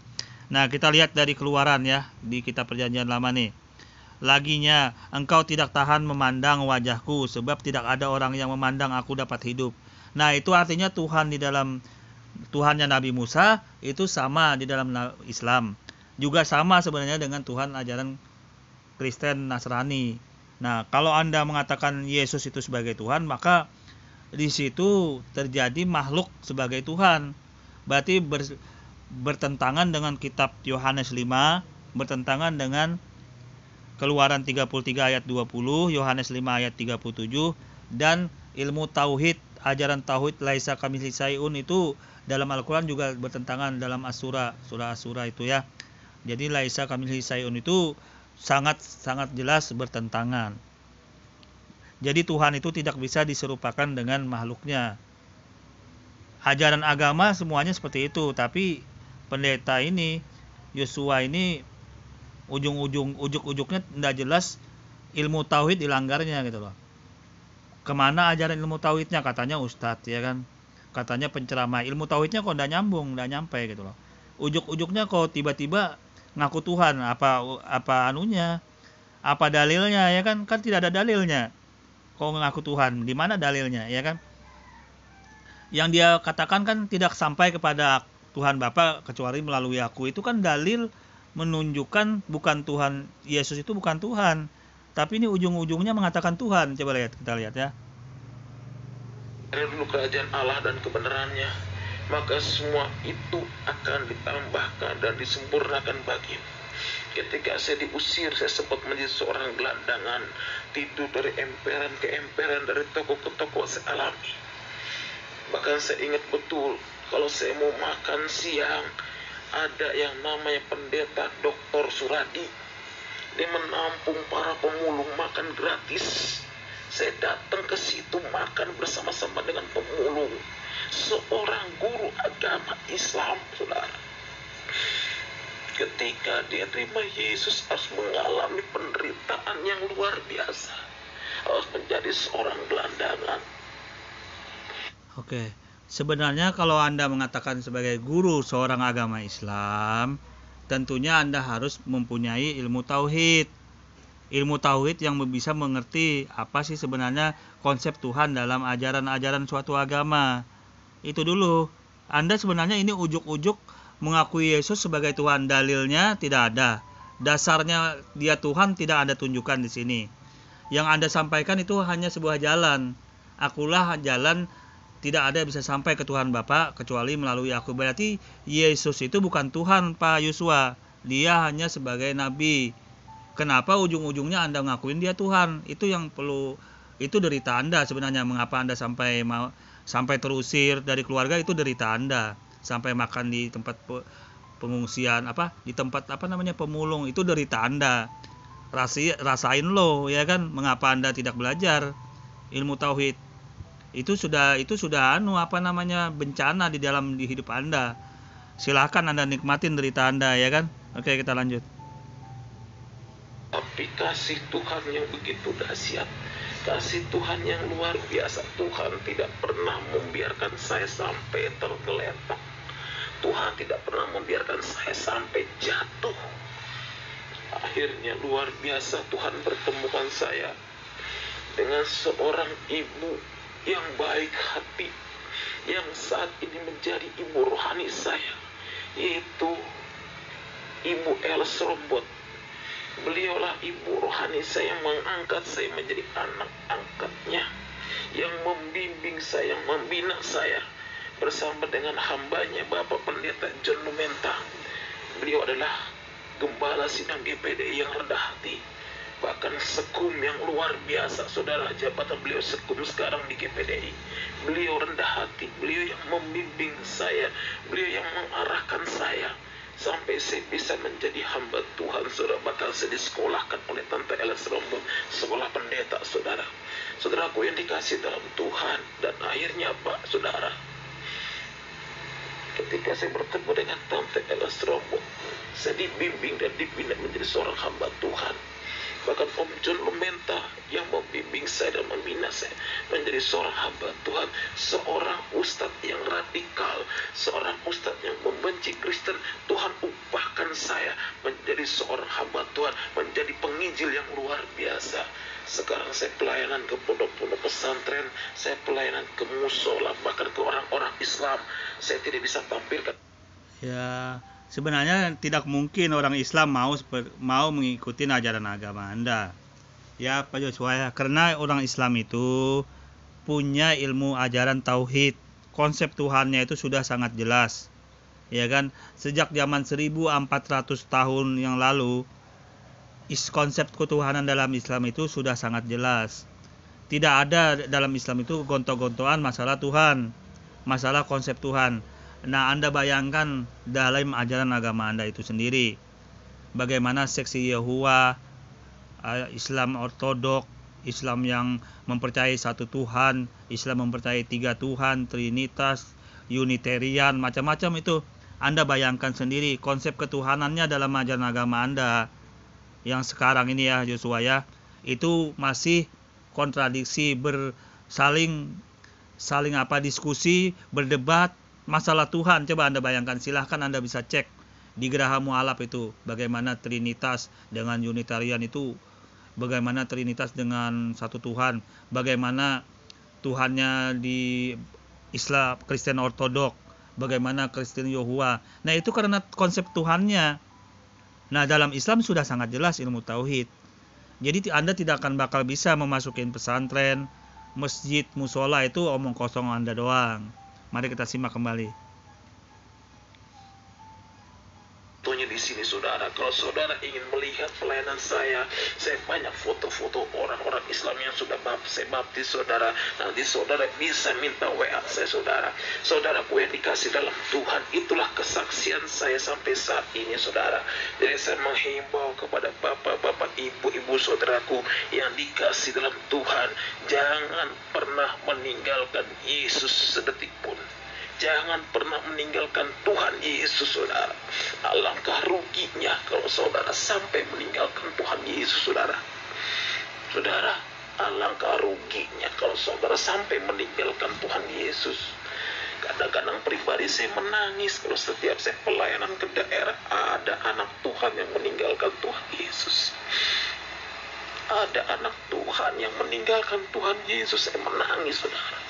Nah, kita lihat dari Keluaran ya, di kitab Perjanjian Lama nih. Laginya, engkau tidak tahan memandang wajahku, sebab tidak ada orang yang memandang aku dapat hidup. Nah, itu artinya Tuhan di dalam Tuhannya Nabi Musa itu sama di dalam Islam. Juga sama sebenarnya dengan Tuhan ajaran Kristen Nasrani. Nah, kalau Anda mengatakan Yesus itu sebagai Tuhan, maka di situ terjadi makhluk sebagai Tuhan. Berarti bertentangan dengan kitab Yohanes 5, bertentangan dengan Keluaran 33 ayat 20, Yohanes 5 ayat 37, dan ilmu tauhid, ajaran tauhid laisa kamitslihi syai'un itu dalam Al-Quran juga bertentangan dalam surah Asura itu ya. Jadi laisa kamitslihi syai'un itu sangat jelas bertentangan. Jadi Tuhan itu tidak bisa diserupakan dengan makhluknya. ajaran agama semuanya seperti itu, tapi pendeta ini Yosua ini ujuk-ujuknya tidak jelas, ilmu tauhid dilanggarnya gitu loh. Kemana ajaran ilmu tauhidnya? Katanya ustadz, ya kan, katanya penceramah, ilmu tauhidnya kok tidak nyambung, tidak nyampe gitu loh. Ujuk-ujuknya kok tiba-tiba ngaku Tuhan, apa anunya, apa dalilnya, ya kan tidak ada dalilnya. Kok ngaku Tuhan, di mana dalilnya, ya kan? Yang dia katakan kan tidak sampai kepada Tuhan Bapa kecuali melalui aku. Itu kan dalil menunjukkan bukan Tuhan, Yesus itu bukan Tuhan. Tapi ini ujung-ujungnya mengatakan Tuhan. Coba kita lihat ya. Dari dulu kerajaan Allah dan kebenarannya, maka semua itu akan ditambahkan dan disempurnakan bagimu. Ketika saya diusir, saya sempat menjadi seorang gelandangan, tidur dari emperan ke emperan, dari toko ke toko saya alami. Bahkan saya ingat betul, kalau saya mau makan siang, ada yang namanya pendeta Dr. Suradi. Dia menampung para pemulung makan gratis. Saya datang ke situ makan bersama-sama dengan pemulung. Seorang guru agama Islam, saudara. Ketika dia terima Yesus, harus mengalami penderitaan yang luar biasa. Harus menjadi seorang gelandangan. Oke, sebenarnya kalau Anda mengatakan sebagai guru seorang agama Islam, tentunya Anda harus mempunyai ilmu tauhid. Ilmu tauhid yang bisa mengerti apa sih sebenarnya konsep Tuhan dalam ajaran-ajaran suatu agama. Itu dulu. Anda sebenarnya ini ujuk-ujuk mengakui Yesus sebagai Tuhan, dalilnya tidak ada. Dasarnya dia Tuhan tidak Anda tunjukkan di sini. Yang Anda sampaikan itu hanya sebuah jalan. Akulah jalan, tidak ada yang bisa sampai ke Tuhan Bapa kecuali melalui aku. Berarti Yesus itu bukan Tuhan, Pak Yosua. Dia hanya sebagai nabi. Kenapa ujung-ujungnya Anda ngakuin dia Tuhan? Itu yang perlu, itu derita Anda sebenarnya. Mengapa Anda sampai terusir dari keluarga, itu derita Anda. Sampai makan di tempat pengungsian, di tempat pemulung, itu derita Anda. Rasain lo, ya kan? Mengapa Anda tidak belajar ilmu tauhid? Itu sudah bencana di hidup Anda. Silakan Anda nikmatin derita Anda, ya kan? Oke, kita lanjut. Tapi kasih Tuhan yang begitu dahsyat, kasih Tuhan yang luar biasa, Tuhan tidak pernah membiarkan saya sampai tergeletak. Tuhan tidak pernah membiarkan saya sampai jatuh. Akhirnya luar biasa, Tuhan pertemukan saya dengan seorang ibu yang baik hati, yang saat ini menjadi ibu rohani saya, yaitu Ibu Els Rombot. Beliaulah ibu rohani saya, yang mengangkat saya menjadi anak angkatnya, yang membimbing saya, yang membina saya, bersama dengan hambanya Bapak Pendeta John Lumenta. Beliau adalah gembala sidang GPDI yang rendah hati, bahkan sekum yang luar biasa, saudara. Jabatan beliau sekum sekarang di GPDI. Beliau rendah hati, beliau yang membimbing saya, beliau yang mengarahkan saya sampai saya bisa menjadi hamba Tuhan, saudara. Bahkan saya disekolahkan oleh Tante Els Rombot, sekolah pendeta, saudara. Saudaraku yang dikasih dalam Tuhan. Dan akhirnya Pak, saudara, ketika saya bertemu dengan Tante Els Rombot, saya dibimbing dan dibina menjadi seorang hamba Tuhan. Bahkan Om John Lumenta yang membimbing saya dan membina saya menjadi seorang hamba Tuhan, seorang ustadz yang radikal, seorang ustadz yang membenci Kristen. Tuhan ubahkan saya menjadi seorang hamba Tuhan, menjadi penginjil yang luar biasa. Sekarang saya pelayanan ke pondok-pondok pesantren, saya pelayanan ke musola, bahkan ke orang-orang Islam. Saya tidak bisa tampilkan. Ya, sebenarnya tidak mungkin orang Islam mau mengikuti ajaran agama Anda. Ya, Pak Joshua, karena orang Islam itu punya ilmu ajaran tauhid. Konsep Tuhannya itu sudah sangat jelas. Ya kan? Sejak zaman 1400 tahun yang lalu, konsep ketuhanan dalam Islam itu sudah sangat jelas. Tidak ada dalam Islam itu gontok-gontokan masalah Tuhan, masalah konsep Tuhan. Nah, Anda bayangkan dalam ajaran agama Anda itu sendiri, bagaimana seksi Yahwa, Islam Ortodok, Islam yang mempercayai satu Tuhan, Islam mempercayai 3 Tuhan, Trinitas, Unitarian, macam-macam itu. Anda bayangkan sendiri konsep ketuhanannya dalam ajaran agama Anda yang sekarang ini ya Joshua ya, itu masih kontradiksi, saling diskusi, berdebat masalah Tuhan. Coba Anda bayangkan, silahkan Anda bisa cek di Geraha Mu'alaf itu bagaimana Trinitas dengan Unitarian itu, bagaimana Trinitas dengan satu Tuhan, bagaimana Tuhannya di Islam Kristen Ortodok, bagaimana Kristen Yahua. Nah itu karena konsep Tuhannya. Nah dalam Islam sudah sangat jelas ilmu tauhid. Jadi Anda tidak akan bakal bisa memasukin pesantren, masjid, musola, itu omong kosong Anda doang. Mari kita simak kembali. Contohnya di sini saudara, kalau saudara ingin melihat pelayanan saya banyak foto-foto orang-orang Islam yang sudah saya baptis saudara. Nanti saudara bisa minta WA saya saudara. Saudaraku yang dikasih dalam Tuhan, itulah kesaksian saya sampai saat ini saudara. Jadi saya menghimbau kepada bapak-bapak, ibu-ibu saudaraku yang dikasih dalam Tuhan, jangan pernah meninggalkan Yesus sedetik pun. Jangan pernah meninggalkan Tuhan Yesus saudara. Alangkah ruginya kalau saudara sampai meninggalkan Tuhan Yesus saudara. Saudara, alangkah ruginya kalau saudara sampai meninggalkan Tuhan Yesus. Kadang-kadang pribadi saya menangis kalau setiap saya pelayanan ke daerah ada anak Tuhan yang meninggalkan Tuhan Yesus. Ada anak Tuhan yang meninggalkan Tuhan Yesus, saya menangis saudara.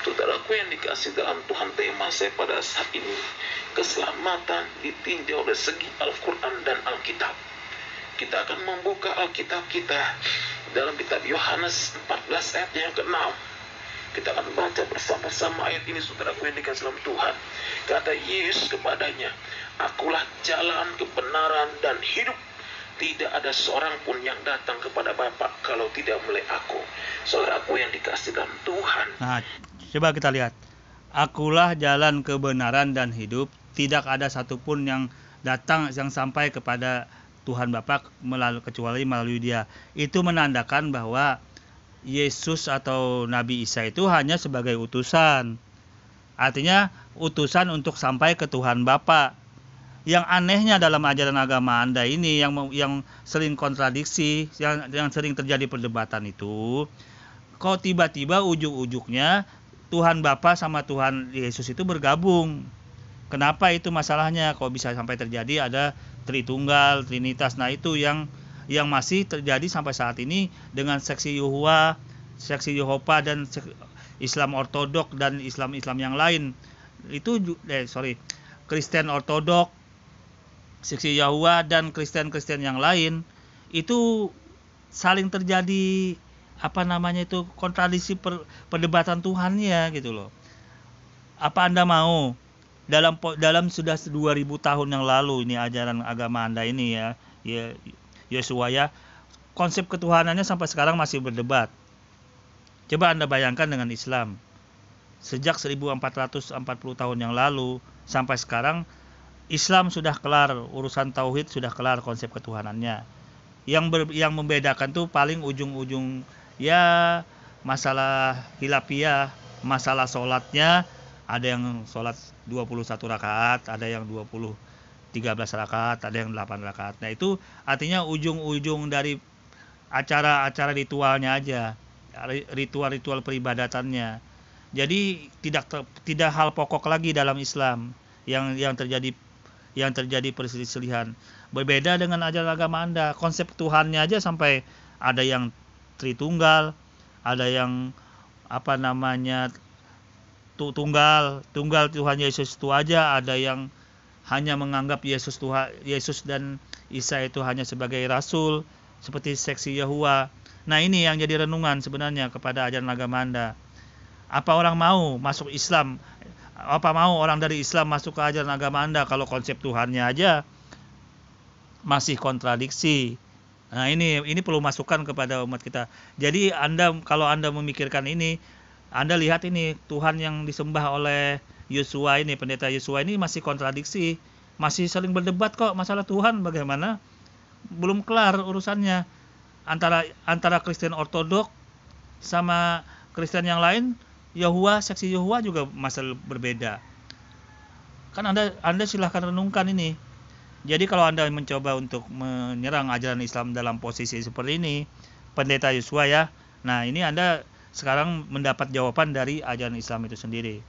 Saudaraku yang dikasih dalam Tuhan, tema saya pada saat ini, keselamatan ditinjau dari segi Al-Quran dan Alkitab. Kita akan membuka Alkitab kita dalam kitab Yohanes 14 ayat yang ke-6. Kita akan baca bersama-sama ayat ini saudaraku yang dikasih dalam Tuhan. Kata Yesus kepadanya, akulah jalan, kebenaran, dan hidup. Tidak ada seorang pun yang datang kepada Bapa kalau tidak melalui aku. Saudaraku yang dikasih dalam Tuhan. Nah, coba kita lihat. Akulah jalan, kebenaran, dan hidup. Tidak ada satupun yang datang, yang sampai kepada Tuhan Bapa kecuali melalui Dia. Itu menandakan bahwa Yesus atau Nabi Isa itu hanya sebagai utusan. Artinya utusan untuk sampai ke Tuhan Bapa. Yang anehnya dalam ajaran agama Anda ini yang sering kontradiksi, yang sering terjadi perdebatan itu, kok tiba-tiba ujung-ujungnya Tuhan Bapa sama Tuhan Yesus itu bergabung. Kenapa itu masalahnya? Kok bisa sampai terjadi ada Tritunggal, Trinitas. Nah itu yang masih terjadi sampai saat ini dengan seksi Yahua, seksi Yehova, dan Islam Ortodok dan Islam yang lain. Itu Kristen Ortodok, seksi Yahua, dan Kristen yang lain itu saling terjadi kontradiksi perdebatan Tuhannya gitu loh. Apa Anda mau dalam sudah 2000 tahun yang lalu ini ajaran agama Anda ini ya Yosua ya, konsep ketuhanannya sampai sekarang masih berdebat. Coba Anda bayangkan dengan Islam. Sejak 1440 tahun yang lalu sampai sekarang, Islam sudah kelar, urusan tauhid sudah kelar, konsep ketuhanannya. Yang membedakan tuh paling ujung-ujung ya masalah hilafiyah, masalah sholatnya. Ada yang sholat 21 rakaat, ada yang 13 rakaat, ada yang 8 rakaat. Nah itu artinya ujung-ujung dari acara-acara ritualnya aja, ritual-ritual peribadatannya. Jadi tidak hal pokok lagi dalam Islam yang terjadi perselisihan. Berbeda dengan ajaran agama Anda, konsep Tuhannya aja sampai ada yang Tritunggal, ada yang tunggal Tuhan Yesus itu aja, ada yang hanya menganggap Yesus dan Isa itu hanya sebagai rasul seperti seksi Yahua. Nah ini yang jadi renungan sebenarnya kepada ajaran agama Anda. Apa orang mau masuk Islam? Apa mau orang dari Islam masuk ke ajaran agama Anda kalau konsep Tuhannya aja masih kontradiksi? Nah ini perlu masukan kepada umat kita. Jadi kalau Anda memikirkan ini, Anda lihat ini Tuhan yang disembah oleh Yosua ini, pendeta Yosua ini masih kontradiksi, masih saling berdebat kok masalah Tuhan bagaimana, belum kelar urusannya antara Kristen Ortodok sama Kristen yang lain, Yahwa, saksi Yahwa juga masalah berbeda. Kan Anda silahkan renungkan ini. Jadi kalau Anda mencoba untuk menyerang ajaran Islam dalam posisi seperti ini, Pendeta Yosua ya, nah ini Anda sekarang mendapat jawaban dari ajaran Islam itu sendiri.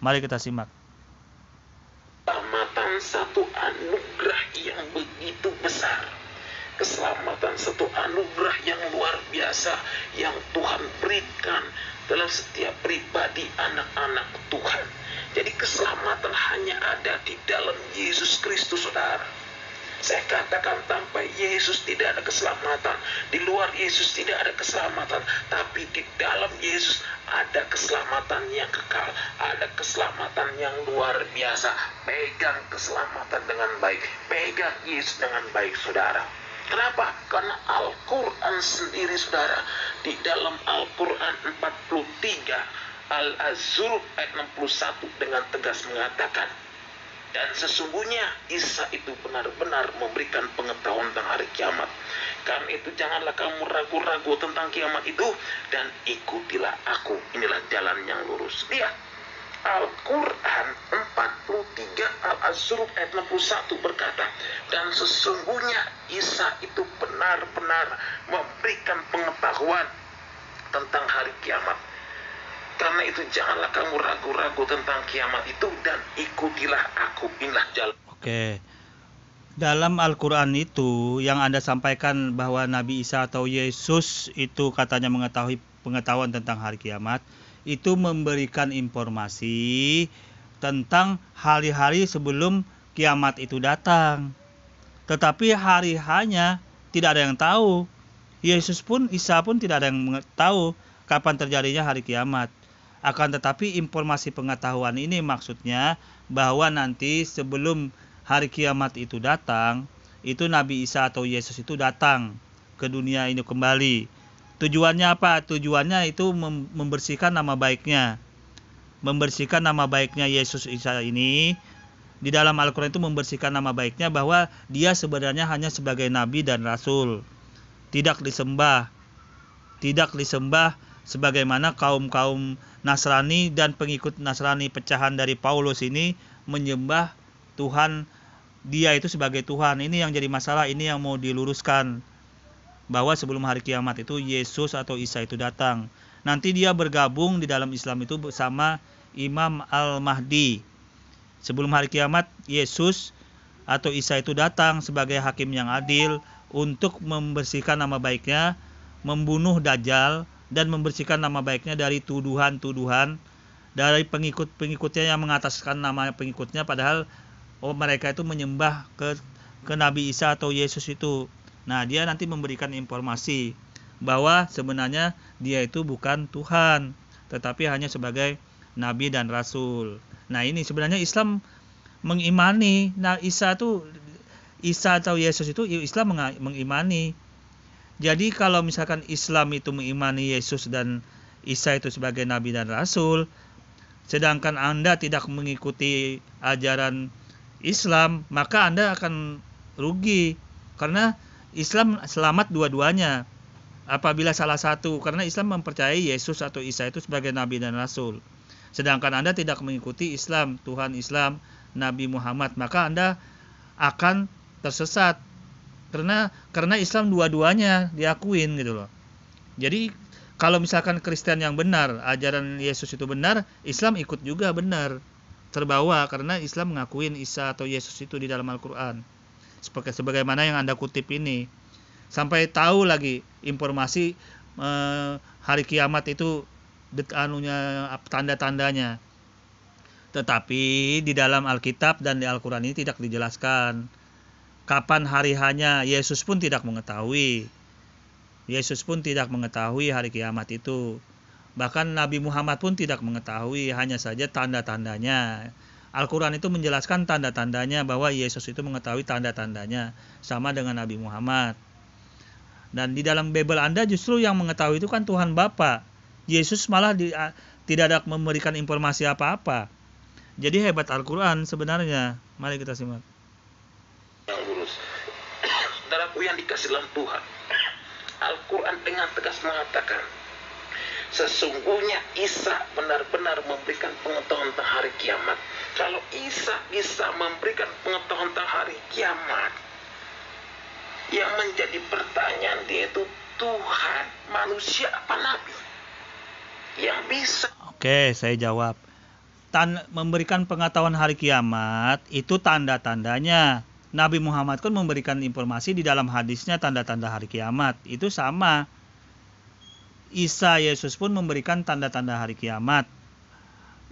Mari kita simak. Keselamatan satu anugerah yang begitu besar. Keselamatan satu anugerah yang luar biasa yang Tuhan berikan dalam setiap pribadi anak-anak Tuhan. Jadi keselamatan hanya ada di dalam Yesus Kristus, saudara. Saya katakan tanpa Yesus tidak ada keselamatan. Di luar Yesus tidak ada keselamatan. Tapi di dalam Yesus ada keselamatan yang kekal. Ada keselamatan yang luar biasa. Pegang keselamatan dengan baik. Pegang Yesus dengan baik, saudara. Kenapa? Karena Al-Quran sendiri, saudara. Di dalam Al-Quran 43 Al-Zukhruf ayat 61 dengan tegas mengatakan, dan sesungguhnya Isa itu benar-benar memberikan pengetahuan tentang hari kiamat. Karena itu janganlah kamu ragu-ragu tentang kiamat itu, dan ikutilah aku. Inilah jalan yang lurus. Lihat, Al-Quran 43 Al-Zukhruf ayat 61 berkata, dan sesungguhnya Isa itu benar-benar memberikan pengetahuan tentang hari kiamat. Karena itu janganlah kamu ragu-ragu tentang kiamat itu, dan ikutilah aku. Inilah jalan. Oke. Dalam Al-Quran itu yang Anda sampaikan bahwa Nabi Isa atau Yesus itu katanya mengetahui pengetahuan tentang hari kiamat, itu memberikan informasi tentang hari-hari sebelum kiamat itu datang. Tetapi hari-hanya tidak ada yang tahu. Yesus pun, Isa pun tidak ada yang tahu kapan terjadinya hari kiamat. Akan tetapi informasi pengetahuan ini maksudnya bahwa nanti sebelum hari kiamat itu datang, itu Nabi Isa atau Yesus itu datang ke dunia ini kembali. Tujuannya apa? Tujuannya itu membersihkan nama baiknya. Membersihkan nama baiknya Yesus Isa ini. Di dalam Al-Quran itu membersihkan nama baiknya bahwa dia sebenarnya hanya sebagai nabi dan rasul. Tidak disembah sebagaimana kaum-kaum Nasrani dan pengikut Nasrani pecahan dari Paulus ini menyembah Tuhan, dia itu sebagai Tuhan. Ini yang jadi masalah, ini yang mau diluruskan, bahwa sebelum hari kiamat itu Yesus atau Isa itu datang. Nanti dia bergabung di dalam Islam itu bersama Imam Al-Mahdi. Sebelum hari kiamat Yesus atau Isa itu datang sebagai hakim yang adil untuk membersihkan nama baiknya, membunuh Dajjal, dan membersihkan nama baiknya dari tuduhan-tuduhan dari pengikut-pengikutnya yang mengataskan nama pengikutnya, padahal mereka itu menyembah ke Nabi Isa atau Yesus itu. Nah, dia nanti memberikan informasi bahwa sebenarnya dia itu bukan Tuhan, tetapi hanya sebagai nabi dan rasul. Nah, ini sebenarnya Islam mengimani. Nah, Isa atau Yesus itu Islam mengimani. Jadi kalau misalkan Islam itu mengimani Yesus dan Isa itu sebagai nabi dan rasul, sedangkan Anda tidak mengikuti ajaran Islam, maka Anda akan rugi, karena Islam selamat dua-duanya apabila salah satu, karena Islam mempercayai Yesus atau Isa itu sebagai nabi dan rasul. Sedangkan Anda tidak mengikuti Islam, Tuhan Islam, Nabi Muhammad, maka Anda akan tersesat. Karena Islam dua-duanya diakuin gitu loh. Jadi kalau misalkan Kristen yang benar, ajaran Yesus itu benar, Islam ikut juga benar, terbawa, karena Islam mengakuin Isa atau Yesus itu di dalam Al-Quran. Sebagaimana yang Anda kutip ini. Sampai tahu lagi informasi hari kiamat itu tanda-tandanya. Tetapi di dalam Alkitab dan di Al-Quran ini tidak dijelaskan kapan hari hanya. Yesus pun tidak mengetahui. Yesus pun tidak mengetahui hari kiamat itu. Bahkan Nabi Muhammad pun tidak mengetahui, hanya saja tanda-tandanya. Al-Quran itu menjelaskan tanda-tandanya, bahwa Yesus itu mengetahui tanda-tandanya, sama dengan Nabi Muhammad. Dan di dalam Bible Anda justru yang mengetahui itu kan Tuhan Bapa. Yesus malah tidak ada memberikan informasi apa-apa. Jadi hebat Al-Quran sebenarnya. Mari kita simak. Yang lurus. Saudaraku yang dikasih dalam Tuhan, Al-Quran dengan tegas mengatakan Sesungguhnya Isa benar-benar memberikan pengetahuan tentang hari kiamat. Kalau Isa bisa memberikan pengetahuan tentang hari kiamat, yang menjadi pertanyaan dia itu Tuhan, manusia apa nabi? Yang bisa. Oke, saya jawab. Memberikan pengetahuan hari kiamat itu tanda-tandanya. Nabi Muhammad kan memberikan informasi di dalam hadisnya tanda-tanda hari kiamat. Itu sama. Isa Yesus pun memberikan tanda-tanda hari kiamat.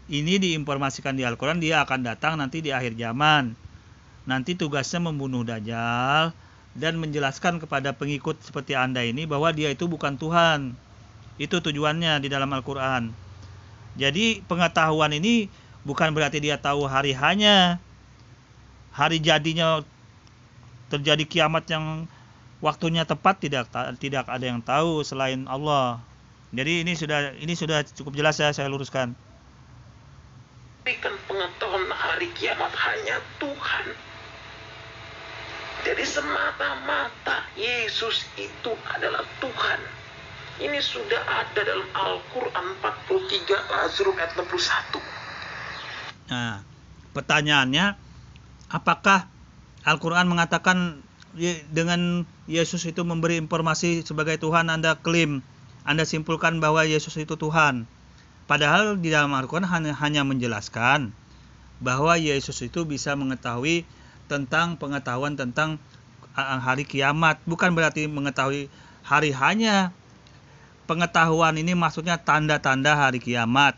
Ini diinformasikan di Al-Quran, dia akan datang nanti di akhir zaman. Nanti tugasnya membunuh Dajjal dan menjelaskan kepada pengikut seperti Anda ini bahwa dia itu bukan Tuhan. Itu tujuannya di dalam Al-Quran. Jadi pengetahuan ini bukan berarti dia tahu hari hanya, hari jadinya terjadi kiamat yang waktunya tepat, tidak ada yang tahu selain Allah. Jadi ini sudah cukup jelas ya, saya luruskan. Berikan pengetahuan hari kiamat hanya Tuhan. Jadi semata-mata Yesus itu adalah Tuhan. Ini sudah ada dalam Al-Quran 43 Al-Zuruf ayat 61. Nah, pertanyaannya, apakah Al-Quran mengatakan dengan Yesus itu memberi informasi sebagai Tuhan, Anda klaim, Anda simpulkan bahwa Yesus itu Tuhan? Padahal di dalam Al-Quran hanya menjelaskan bahwa Yesus itu bisa mengetahui pengetahuan tentang hari kiamat. Bukan berarti mengetahui hari hanya. Pengetahuan ini maksudnya tanda-tanda hari kiamat.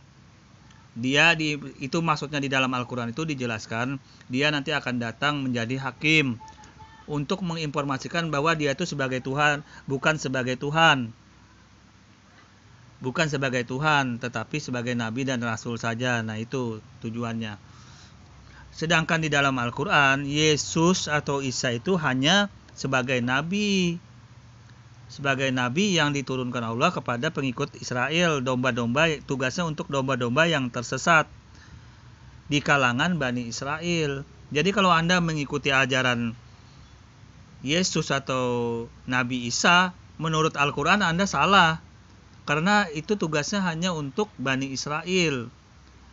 Itu maksudnya di dalam Al-Quran itu dijelaskan, dia nanti akan datang menjadi hakim untuk menginformasikan bahwa dia itu sebagai Tuhan, bukan sebagai Tuhan. Bukan sebagai Tuhan, tetapi sebagai Nabi dan Rasul saja. Nah, itu tujuannya. Sedangkan di dalam Al-Quran, Yesus atau Isa itu hanya sebagai Nabi. Sebagai Nabi yang diturunkan Allah kepada pengikut Israel, domba-domba, tugasnya untuk domba-domba yang tersesat di kalangan Bani Israel. Jadi kalau Anda mengikuti ajaran Yesus atau Nabi Isa, menurut Al-Quran Anda salah. Karena itu tugasnya hanya untuk Bani Israel.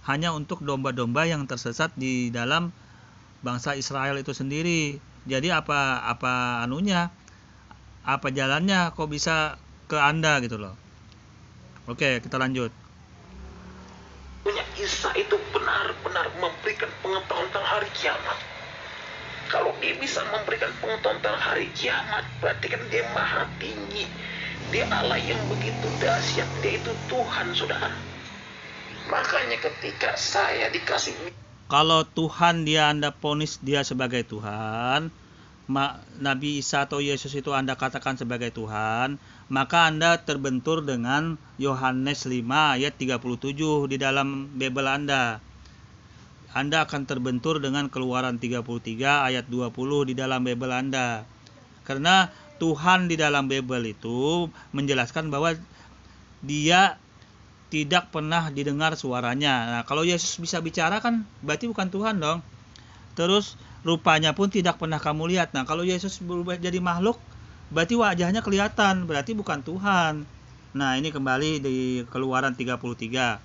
Hanya untuk domba-domba yang tersesat di dalam bangsa Israel itu sendiri. Jadi apa jalannya kok bisa ke Anda gitu loh. Oke, kita lanjut. Isa itu benar-benar memberikan pengetahuan tentang hari kiamat. Kalau dia bisa memberikan pengetahuan tentang hari kiamat, berarti kan dia maha tinggi. Dia Allah yang begitu dahsyat. Dia itu Tuhan, saudara. Makanya ketika saya dikasih, kalau Tuhan Anda vonis dia sebagai Tuhan, Nabi Isa atau Yesus itu Anda katakan sebagai Tuhan, maka Anda terbentur dengan Yohanes 5 ayat 37 di dalam Bible Anda. Anda akan terbentur dengan Keluaran 33 ayat 20 di dalam Bible Anda. Karena Tuhan di dalam Bible itu menjelaskan bahwa dia tidak pernah didengar suaranya. Nah, kalau Yesus bisa bicara kan berarti bukan Tuhan dong. Terus rupanya pun tidak pernah kamu lihat. Nah, kalau Yesus berubah jadi makhluk, berarti wajahnya kelihatan, berarti bukan Tuhan. Nah, ini kembali di Keluaran 33.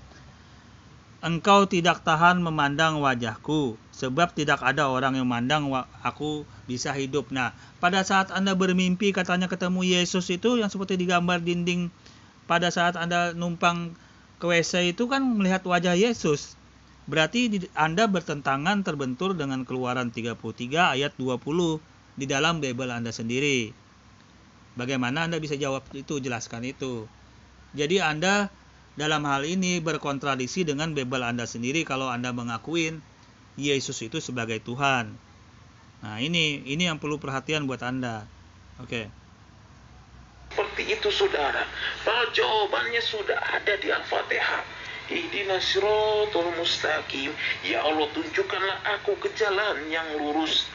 Engkau tidak tahan memandang wajahku, sebab tidak ada orang yang memandang aku bisa hidup. Nah, pada saat Anda bermimpi katanya ketemu Yesus itu yang seperti digambar dinding, pada saat Anda numpang ke WC itu kan melihat wajah Yesus. Berarti Anda bertentangan, terbentur dengan Keluaran 33 ayat 20 di dalam Bible Anda sendiri. Bagaimana Anda bisa jawab itu, jelaskan itu. Jadi Anda dalam hal ini berkontradiksi dengan Bible Anda sendiri kalau Anda mengakuin Yesus itu sebagai Tuhan. Nah, ini yang perlu perhatian buat Anda. Oke. Seperti itu, saudara. Bahwa jawabannya sudah ada di Al-Fatihah. Ihdinas siratal mustaqim. Ya Allah, tunjukkanlah aku ke jalan yang lurus.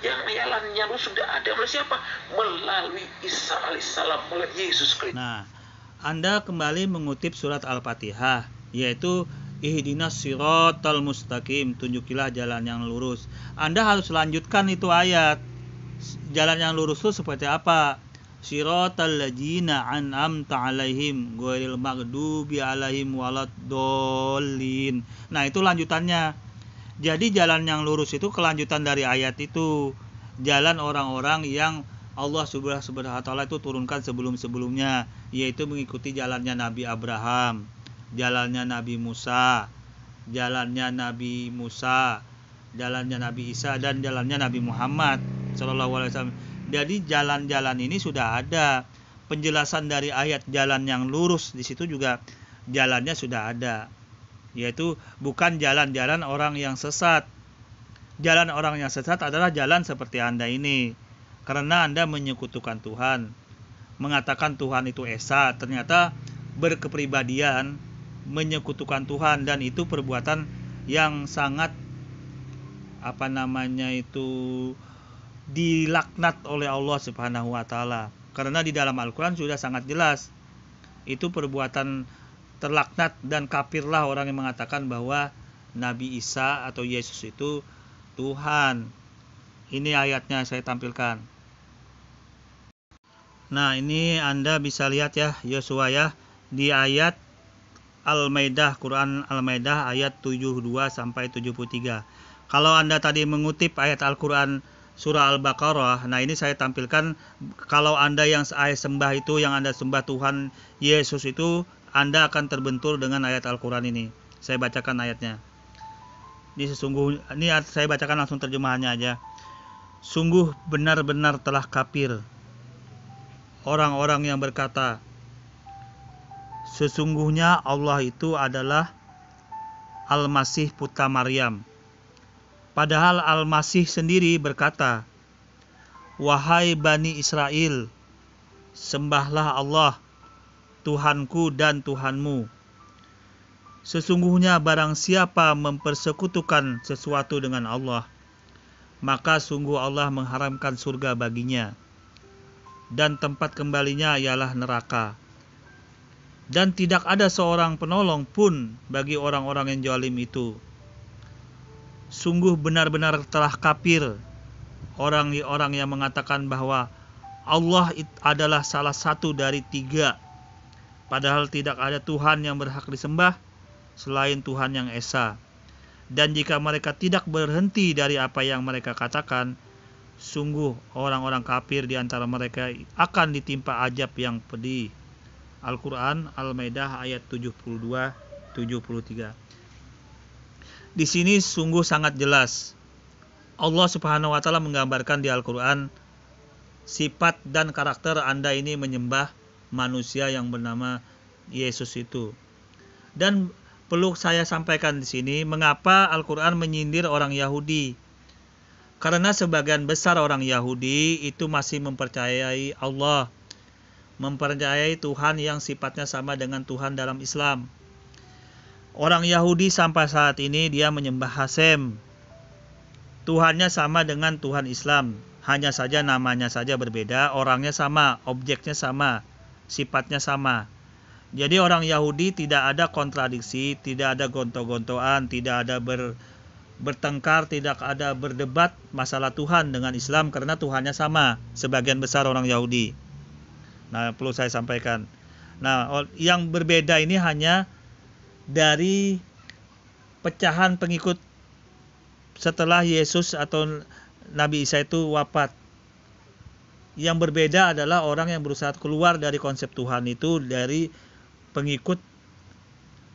Jalan yang lurus sudah ada melalui siapa? Melalui Isa alaihissalam, melalui Yesus Kristus. Nah, Anda kembali mengutip surat Al-Fatihah, yaitu Ihdinas siratal mustaqim, tunjukilah jalan yang lurus. Anda harus lanjutkan itu ayat. Jalan yang lurus itu seperti apa? Siratal ladzina an'amta 'alaihim ghairil maghdubi 'alaihim waladdallin. Nah, itu lanjutannya. Jadi jalan yang lurus itu kelanjutan dari ayat itu. Jalan orang-orang yang Allah Subhanahu wa taala itu turunkan sebelum-sebelumnya, yaitu mengikuti jalannya Nabi Abraham, jalannya Nabi Musa, jalannya Nabi Isa, dan jalannya Nabi Muhammad sallallahu alaihi wasallam. Jadi jalan-jalan ini sudah ada. Penjelasan dari ayat jalan yang lurus di situ juga jalannya sudah ada. Yaitu bukan jalan-jalan orang yang sesat. Jalan orang yang sesat adalah jalan seperti Anda ini. Karena Anda menyekutukan Tuhan. Mengatakan Tuhan itu esa, ternyata berkepribadian menyekutukan Tuhan, dan itu perbuatan yang sangat dilaknat oleh Allah Subhanahu wa taala. Karena di dalam Al-Qur'an sudah sangat jelas. Itu perbuatan terlaknat dan kafirlah orang yang mengatakan bahwa Nabi Isa atau Yesus itu Tuhan. Ini ayatnya saya tampilkan. Nah, ini Anda bisa lihat ya, Yosua ya, di ayat Al-Maidah, Quran Al-Maidah ayat 72 sampai 73. Kalau Anda tadi mengutip ayat Al-Quran surah Al-Baqarah, nah ini saya tampilkan. Kalau Anda yang sembah itu, yang Anda sembah Tuhan Yesus itu, Anda akan terbentur dengan ayat Al-Quran ini. Saya bacakan ayatnya. Ini saya bacakan langsung terjemahannya aja. Sungguh benar-benar telah kafir orang-orang yang berkata, sesungguhnya Allah itu adalah Al-Masih putra Maryam. Padahal Al-Masih sendiri berkata, wahai Bani Israel, sembahlah Allah, Tuhanku dan Tuhanmu. Sesungguhnya barang siapa mempersekutukan sesuatu dengan Allah, maka sungguh Allah mengharamkan surga baginya, dan tempat kembalinya ialah neraka. Dan tidak ada seorang penolong pun bagi orang-orang yang zalim itu. Sungguh benar-benar telah kafir orang-orang yang mengatakan bahwa Allah adalah salah satu dari 3, padahal tidak ada Tuhan yang berhak disembah selain Tuhan yang esa. Dan jika mereka tidak berhenti dari apa yang mereka katakan, sungguh orang-orang kafir di antara mereka akan ditimpa azab yang pedih. Al-Quran Al-Maidah ayat 72-73. Di sini sungguh sangat jelas Allah Subhanahu wa taala menggambarkan di Al-Quran sifat dan karakter Anda ini menyembah manusia yang bernama Yesus itu. Dan perlu saya sampaikan di sini mengapa Al-Quran menyindir orang Yahudi. Karena sebagian besar orang Yahudi itu masih mempercayai Allah, mempercayai Tuhan yang sifatnya sama dengan Tuhan dalam Islam. Orang Yahudi sampai saat ini dia menyembah Hasem. Tuhannya sama dengan Tuhan Islam, hanya saja namanya saja berbeda, orangnya sama, objeknya sama, sifatnya sama. Jadi orang Yahudi tidak ada kontradiksi, tidak ada gonto-gontoan, tidak ada bertengkar, tidak ada berdebat masalah Tuhan dengan Islam karena Tuhannya sama, sebagian besar orang Yahudi. Nah, perlu saya sampaikan. Nah, yang berbeda ini hanya dari pecahan pengikut setelah Yesus atau Nabi Isa itu wafat. Yang berbeda adalah orang yang berusaha keluar dari konsep Tuhan itu dari pengikut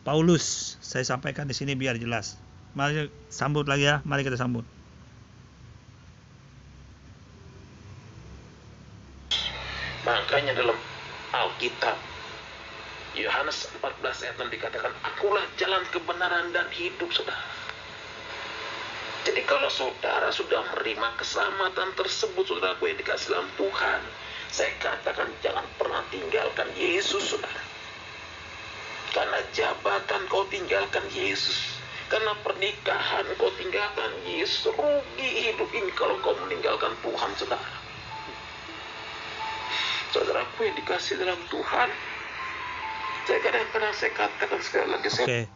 Paulus. Saya sampaikan di sini biar jelas. Mari sambut lagi ya, mari kita sambut. Makanya dalam Alkitab Yohanes 14 ayat 6 dikatakan, akulah jalan kebenaran dan hidup, saudara. Jadi kalau saudara sudah menerima keselamatan tersebut, saudara, yang dikasih dalam Tuhan, saya katakan jangan pernah tinggalkan Yesus, saudara. Karena jabatan kau tinggalkan Yesus, karena pernikahan kau tinggalkan Yesus, rugi hidup ini kalau kau meninggalkan Tuhan, saudara. Saudaraku yang dikasih dalam Tuhan, saya kadang-kadang saya katakan sekali lagi. Oke.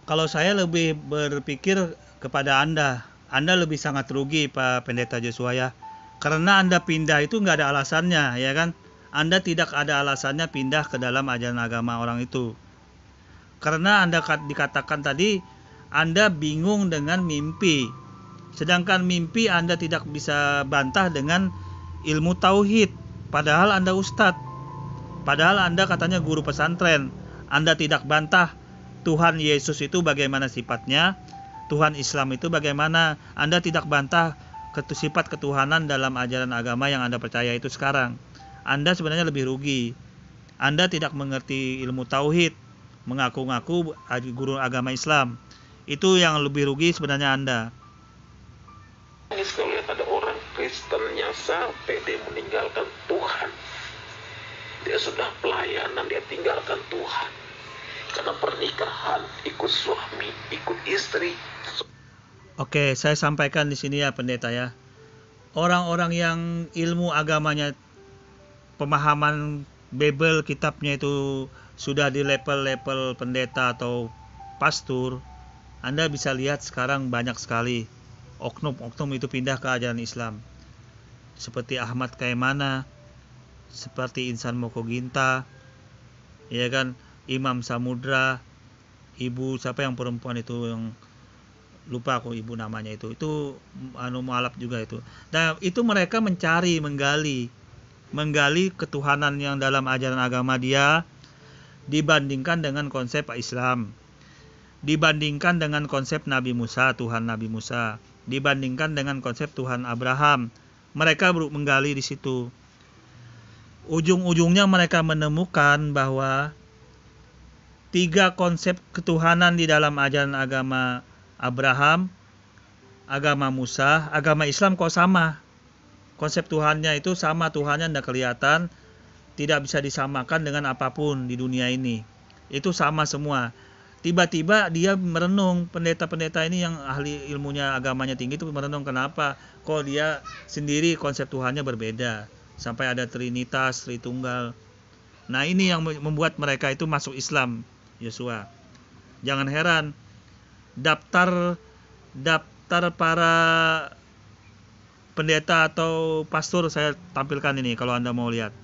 Kalau saya lebih berpikir kepada Anda lebih sangat rugi Pak Pendeta Joshua ya. Karena Anda pindah itu nggak ada alasannya, ya kan? Anda tidak ada alasannya pindah ke dalam ajaran agama orang itu. Karena Anda dikatakan tadi, Anda bingung dengan mimpi. Sedangkan mimpi Anda tidak bisa bantah dengan ilmu tauhid. Padahal Anda ustadz. Padahal Anda katanya guru pesantren. Anda tidak bantah Tuhan Yesus itu bagaimana sifatnya, Tuhan Islam itu bagaimana. Anda tidak bantah sifat ketuhanan dalam ajaran agama yang Anda percaya itu sekarang. Anda sebenarnya lebih rugi. Anda tidak mengerti ilmu tauhid, mengaku-ngaku guru agama Islam. Itu yang lebih rugi sebenarnya Anda. Ini kalau lihat ada orang Kristen yang sampai dia meninggalkan Tuhan. Dia sudah pelayanan, dia tinggalkan Tuhan. Karena pernikahan, ikut suami, ikut istri. Oke, saya sampaikan di sini ya pendeta ya. Orang-orang yang ilmu agamanya, pemahaman Bible kitabnya itu sudah di level-level pendeta atau pastor, Anda bisa lihat sekarang banyak sekali oknum-oknum itu pindah ke ajaran Islam. Seperti Ahmad Kaimana, seperti Insan Mokoginta, ya kan, Imam Samudra, ibu siapa yang perempuan itu yang lupa aku ibu namanya itu mualaf juga itu. Dan itu mereka mencari, menggali ketuhanan yang dalam ajaran agama dia dibandingkan dengan konsep Islam, dibandingkan dengan konsep Nabi Musa, Tuhan Nabi Musa, dibandingkan dengan konsep Tuhan Abraham. Mereka menggali di situ. Ujung-ujungnya mereka menemukan bahwa 3 konsep ketuhanan di dalam ajaran agama Abraham, agama Musa, agama Islam kok sama. Konsep Tuhannya itu sama, Tuhannya tidak kelihatan, tidak bisa disamakan dengan apapun di dunia ini. Itu sama semua. Tiba-tiba dia merenung, pendeta-pendeta ini yang ahli ilmunya agamanya tinggi itu merenung kenapa kok dia sendiri konsep Tuhannya berbeda. Sampai ada Trinitas, Tritunggal. Nah ini yang membuat mereka itu masuk Islam, Yosua. Jangan heran, daftar para pendeta atau pastor saya tampilkan ini kalau Anda mau lihat.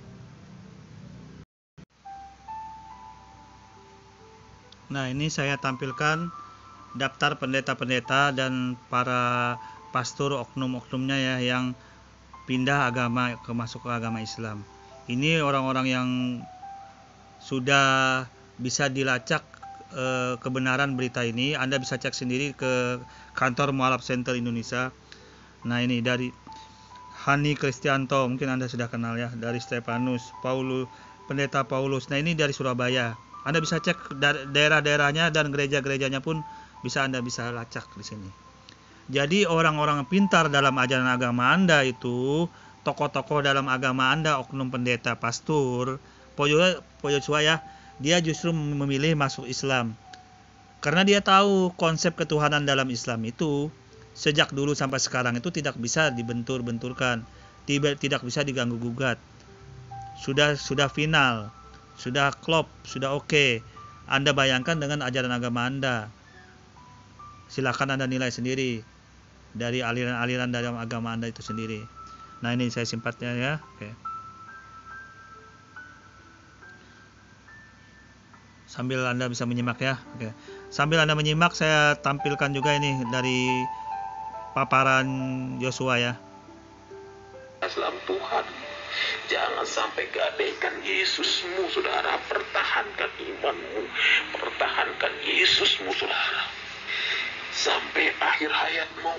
Nah ini saya tampilkan daftar pendeta-pendeta dan para pastor oknum-oknumnya ya yang pindah agama masuk ke agama Islam. Ini orang-orang yang sudah bisa dilacak kebenaran berita ini. Anda bisa cek sendiri ke kantor Mualaf Center Indonesia. Nah ini dari Hani Kristianto, mungkin Anda sudah kenal ya, dari Stefanus, Paulus, pendeta Paulus. Nah ini dari Surabaya. Anda bisa cek daerah-daerahnya dan gereja-gerejanya pun Anda bisa lacak di sini. Jadi orang-orang pintar dalam ajaran agama Anda itu, tokoh-tokoh dalam agama Anda, oknum pendeta, pastor, Yosua ya, dia justru memilih masuk Islam. Karena dia tahu konsep ketuhanan dalam Islam itu sejak dulu sampai sekarang itu tidak bisa dibentur-benturkan, tidak bisa diganggu-gugat. Sudah final, sudah klop, sudah oke. Anda bayangkan dengan ajaran agama Anda. Silakan Anda nilai sendiri dari aliran-aliran dalam agama Anda itu sendiri. Nah ini saya simpatnya ya. Oke. Sambil Anda bisa menyimak ya. Oke. Sambil Anda menyimak, saya tampilkan juga ini dari paparan Yosua ya. Islam Tuhan. Jangan sampai gadaikan Yesusmu, saudara. Pertahankan imanmu, pertahankan Yesusmu, saudara. Sampai akhir hayatmu,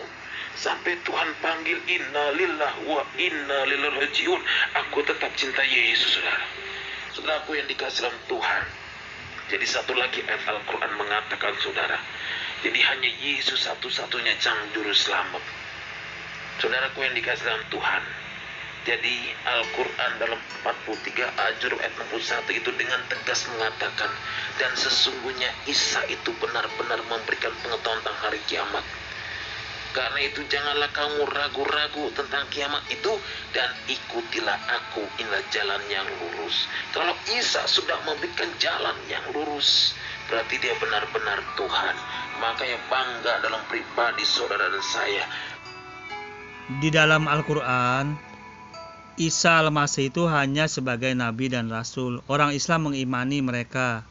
sampai Tuhan panggil inna lillahi wa inna ilaihi rajiun. Aku tetap cinta Yesus, saudara. Saudaraku yang dikasihi dalam Tuhan. Jadi satu lagi ayat Al-Quran mengatakan, saudara, jadi hanya Yesus satu-satunya sang juru selamat. Saudaraku yang dikasihi dalam Tuhan. Jadi Al-Quran dalam 43 ayat 61 itu dengan tegas mengatakan, dan sesungguhnya Isa itu benar-benar memberikan pengetahuan tentang hari kiamat. Karena itu janganlah kamu ragu-ragu tentang kiamat itu, dan ikutilah aku, inilah jalan yang lurus. Kalau Isa sudah memberikan jalan yang lurus, berarti dia benar-benar Tuhan. Makanya bangga dalam pribadi saudara dan saya. Di dalam Al-Quran Isa Al-Masih itu hanya sebagai nabi dan rasul. Orang Islam mengimani mereka,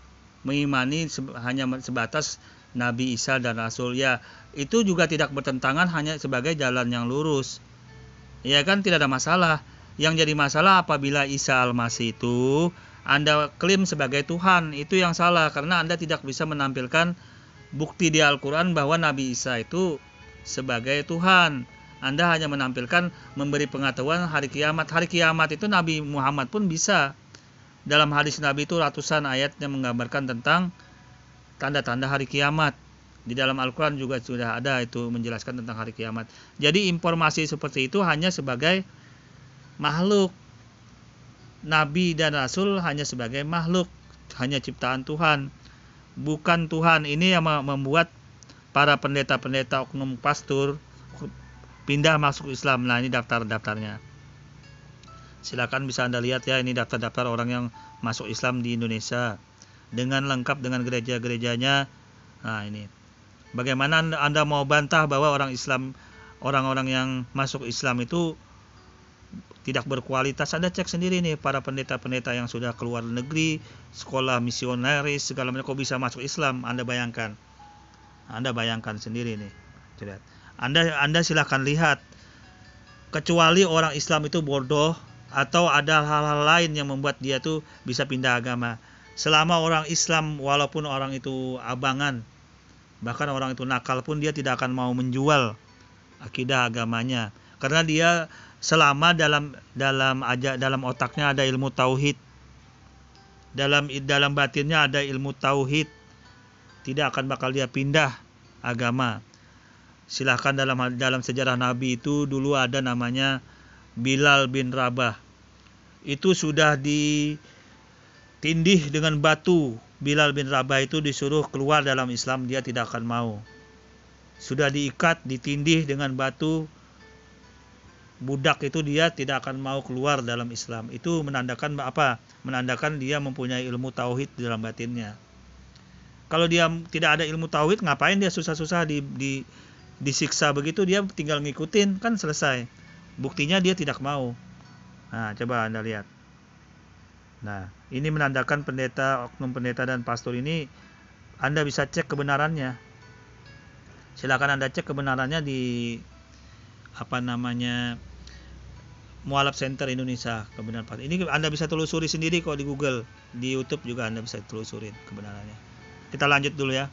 hanya sebatas Nabi Isa dan rasul. Ya, itu juga tidak bertentangan, hanya sebagai jalan yang lurus. Ya kan, tidak ada masalah. Yang jadi masalah apabila Isa Al-Masih itu Anda klaim sebagai Tuhan, itu yang salah, karena Anda tidak bisa menampilkan bukti di Al-Quran bahwa Nabi Isa itu sebagai Tuhan. Anda hanya menampilkan memberi pengetahuan hari kiamat. Hari kiamat itu Nabi Muhammad pun bisa. Dalam hadis Nabi itu ratusan ayat yang menggambarkan tentang tanda-tanda hari kiamat. Di dalam Al-Quran juga sudah ada itu menjelaskan tentang hari kiamat. Jadi informasi seperti itu hanya sebagai makhluk. Nabi dan Rasul hanya sebagai makhluk, hanya ciptaan Tuhan, bukan Tuhan. Ini yang membuat para pendeta-pendeta oknum pastor pindah masuk Islam. Nah, ini daftar-daftarnya. Silakan bisa Anda lihat ya, ini daftar-daftar orang yang masuk Islam di Indonesia dengan lengkap dengan gereja-gerejanya. Nah, ini. Bagaimana Anda mau bantah bahwa orang Islam, orang-orang yang masuk Islam itu tidak berkualitas? Anda cek sendiri nih, para pendeta-pendeta yang sudah keluar negeri, sekolah misionaris segala macam, kok bisa masuk Islam? Anda bayangkan sendiri nih. Lihat. Anda silahkan lihat. Kecuali orang Islam itu bodoh atau ada hal-hal lain yang membuat dia tuh bisa pindah agama. Selama orang Islam, walaupun orang itu abangan, bahkan orang itu nakal pun, dia tidak akan mau menjual akidah agamanya, karena dia selama dalam otaknya ada ilmu tauhid, dalam batinnya ada ilmu tauhid, tidak akan bakal dia pindah agama. Silahkan dalam sejarah Nabi itu dulu ada namanya Bilal bin Rabah. Itu sudah ditindih dengan batu. Bilal bin Rabah itu disuruh keluar dalam Islam, dia tidak akan mau. Sudah diikat, ditindih dengan batu. Budak itu dia tidak akan mau keluar dalam Islam. Itu menandakan apa? Menandakan dia mempunyai ilmu tauhid di dalam batinnya. Kalau dia tidak ada ilmu tauhid, ngapain dia susah-susah disiksa begitu? Dia tinggal ngikutin, kan selesai. Buktinya dia tidak mau. Nah, coba Anda lihat. Nah, ini menandakan oknum pendeta dan pastor ini, Anda bisa cek kebenarannya. Silakan Anda cek kebenarannya di Mualaf Center Indonesia, kebenaran pastor. Ini Anda bisa telusuri sendiri kok di Google, di YouTube juga Anda bisa telusurin kebenarannya. Kita lanjut dulu ya.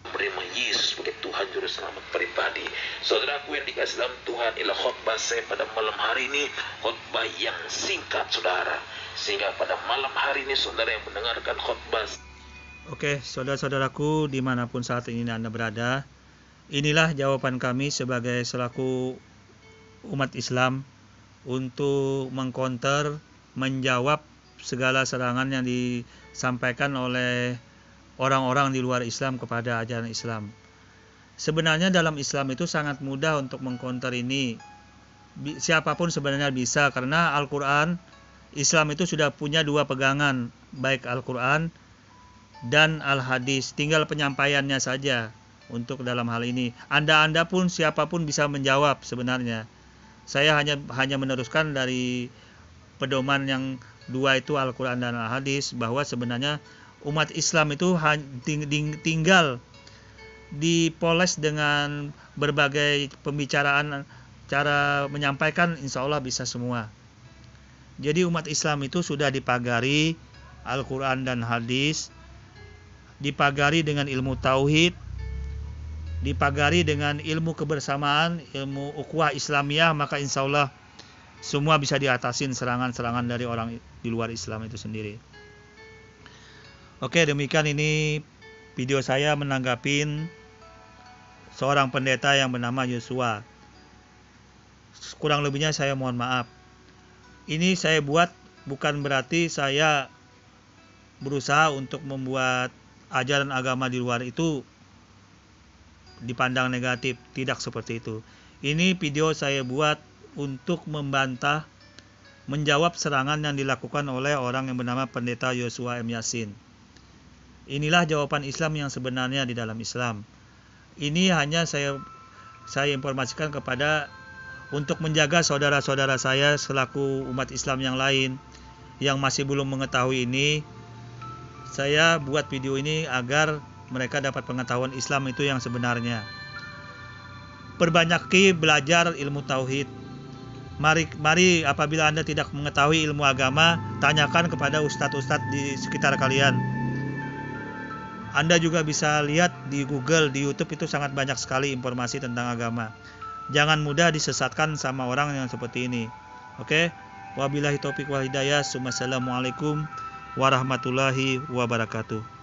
Menerima Yesus sebagai Tuhan Juru Selamat pribadi. Saudaraku yang dikasihi dalam Tuhan, inilah khotbah saya pada malam hari ini, khotbah yang singkat saudara, sehingga pada malam hari ini saudara yang mendengarkan khotbah. Oke, saudara-saudaraku dimanapun saat ini Anda berada, inilah jawaban kami sebagai selaku umat Islam untuk mengcounter, menjawab segala serangan yang disampaikan oleh orang-orang di luar Islam kepada ajaran Islam. Sebenarnya dalam Islam itu sangat mudah untuk mengcounter ini. Siapapun sebenarnya bisa, karena Al-Quran, Islam itu sudah punya dua pegangan, baik Al-Quran dan Al-Hadis. Tinggal penyampaiannya saja untuk dalam hal ini. Anda pun siapapun bisa menjawab sebenarnya. Saya hanya meneruskan dari pedoman yang dua itu, Al-Quran dan Al-Hadis, bahwa sebenarnya umat Islam itu tinggal dipoles dengan berbagai pembicaraan, cara menyampaikan, insya Allah bisa semua. Jadi umat Islam itu sudah dipagari Al-Quran dan Hadis, dipagari dengan ilmu tauhid, dipagari dengan ilmu kebersamaan, ilmu ukhuwah Islamiyah, maka insya Allah semua bisa diatasin serangan-serangan dari orang di luar Islam itu sendiri. Oke, demikian ini video saya menanggapin seorang pendeta yang bernama Yosua. Kurang lebihnya saya mohon maaf. Ini saya buat bukan berarti saya berusaha untuk membuat ajaran agama di luar itu dipandang negatif. Tidak seperti itu. Ini video saya buat untuk membantah, menjawab serangan yang dilakukan oleh orang yang bernama Pendeta Yosua M. Yasin. Inilah jawaban Islam yang sebenarnya di dalam Islam. Ini hanya saya informasikan kepada untuk menjaga saudara-saudara saya selaku umat Islam yang lain yang masih belum mengetahui ini, saya buat video ini agar mereka dapat pengetahuan Islam itu yang sebenarnya. Perbanyaki belajar ilmu tauhid. Mari apabila Anda tidak mengetahui ilmu agama, tanyakan kepada ustadz-ustadz di sekitar kalian. Anda juga bisa lihat di Google, di YouTube itu sangat banyak sekali informasi tentang agama. Jangan mudah disesatkan sama orang yang seperti ini. Oke? Wabillahi taufiq wal hidayah. Assalamualaikum warahmatullahi wabarakatuh.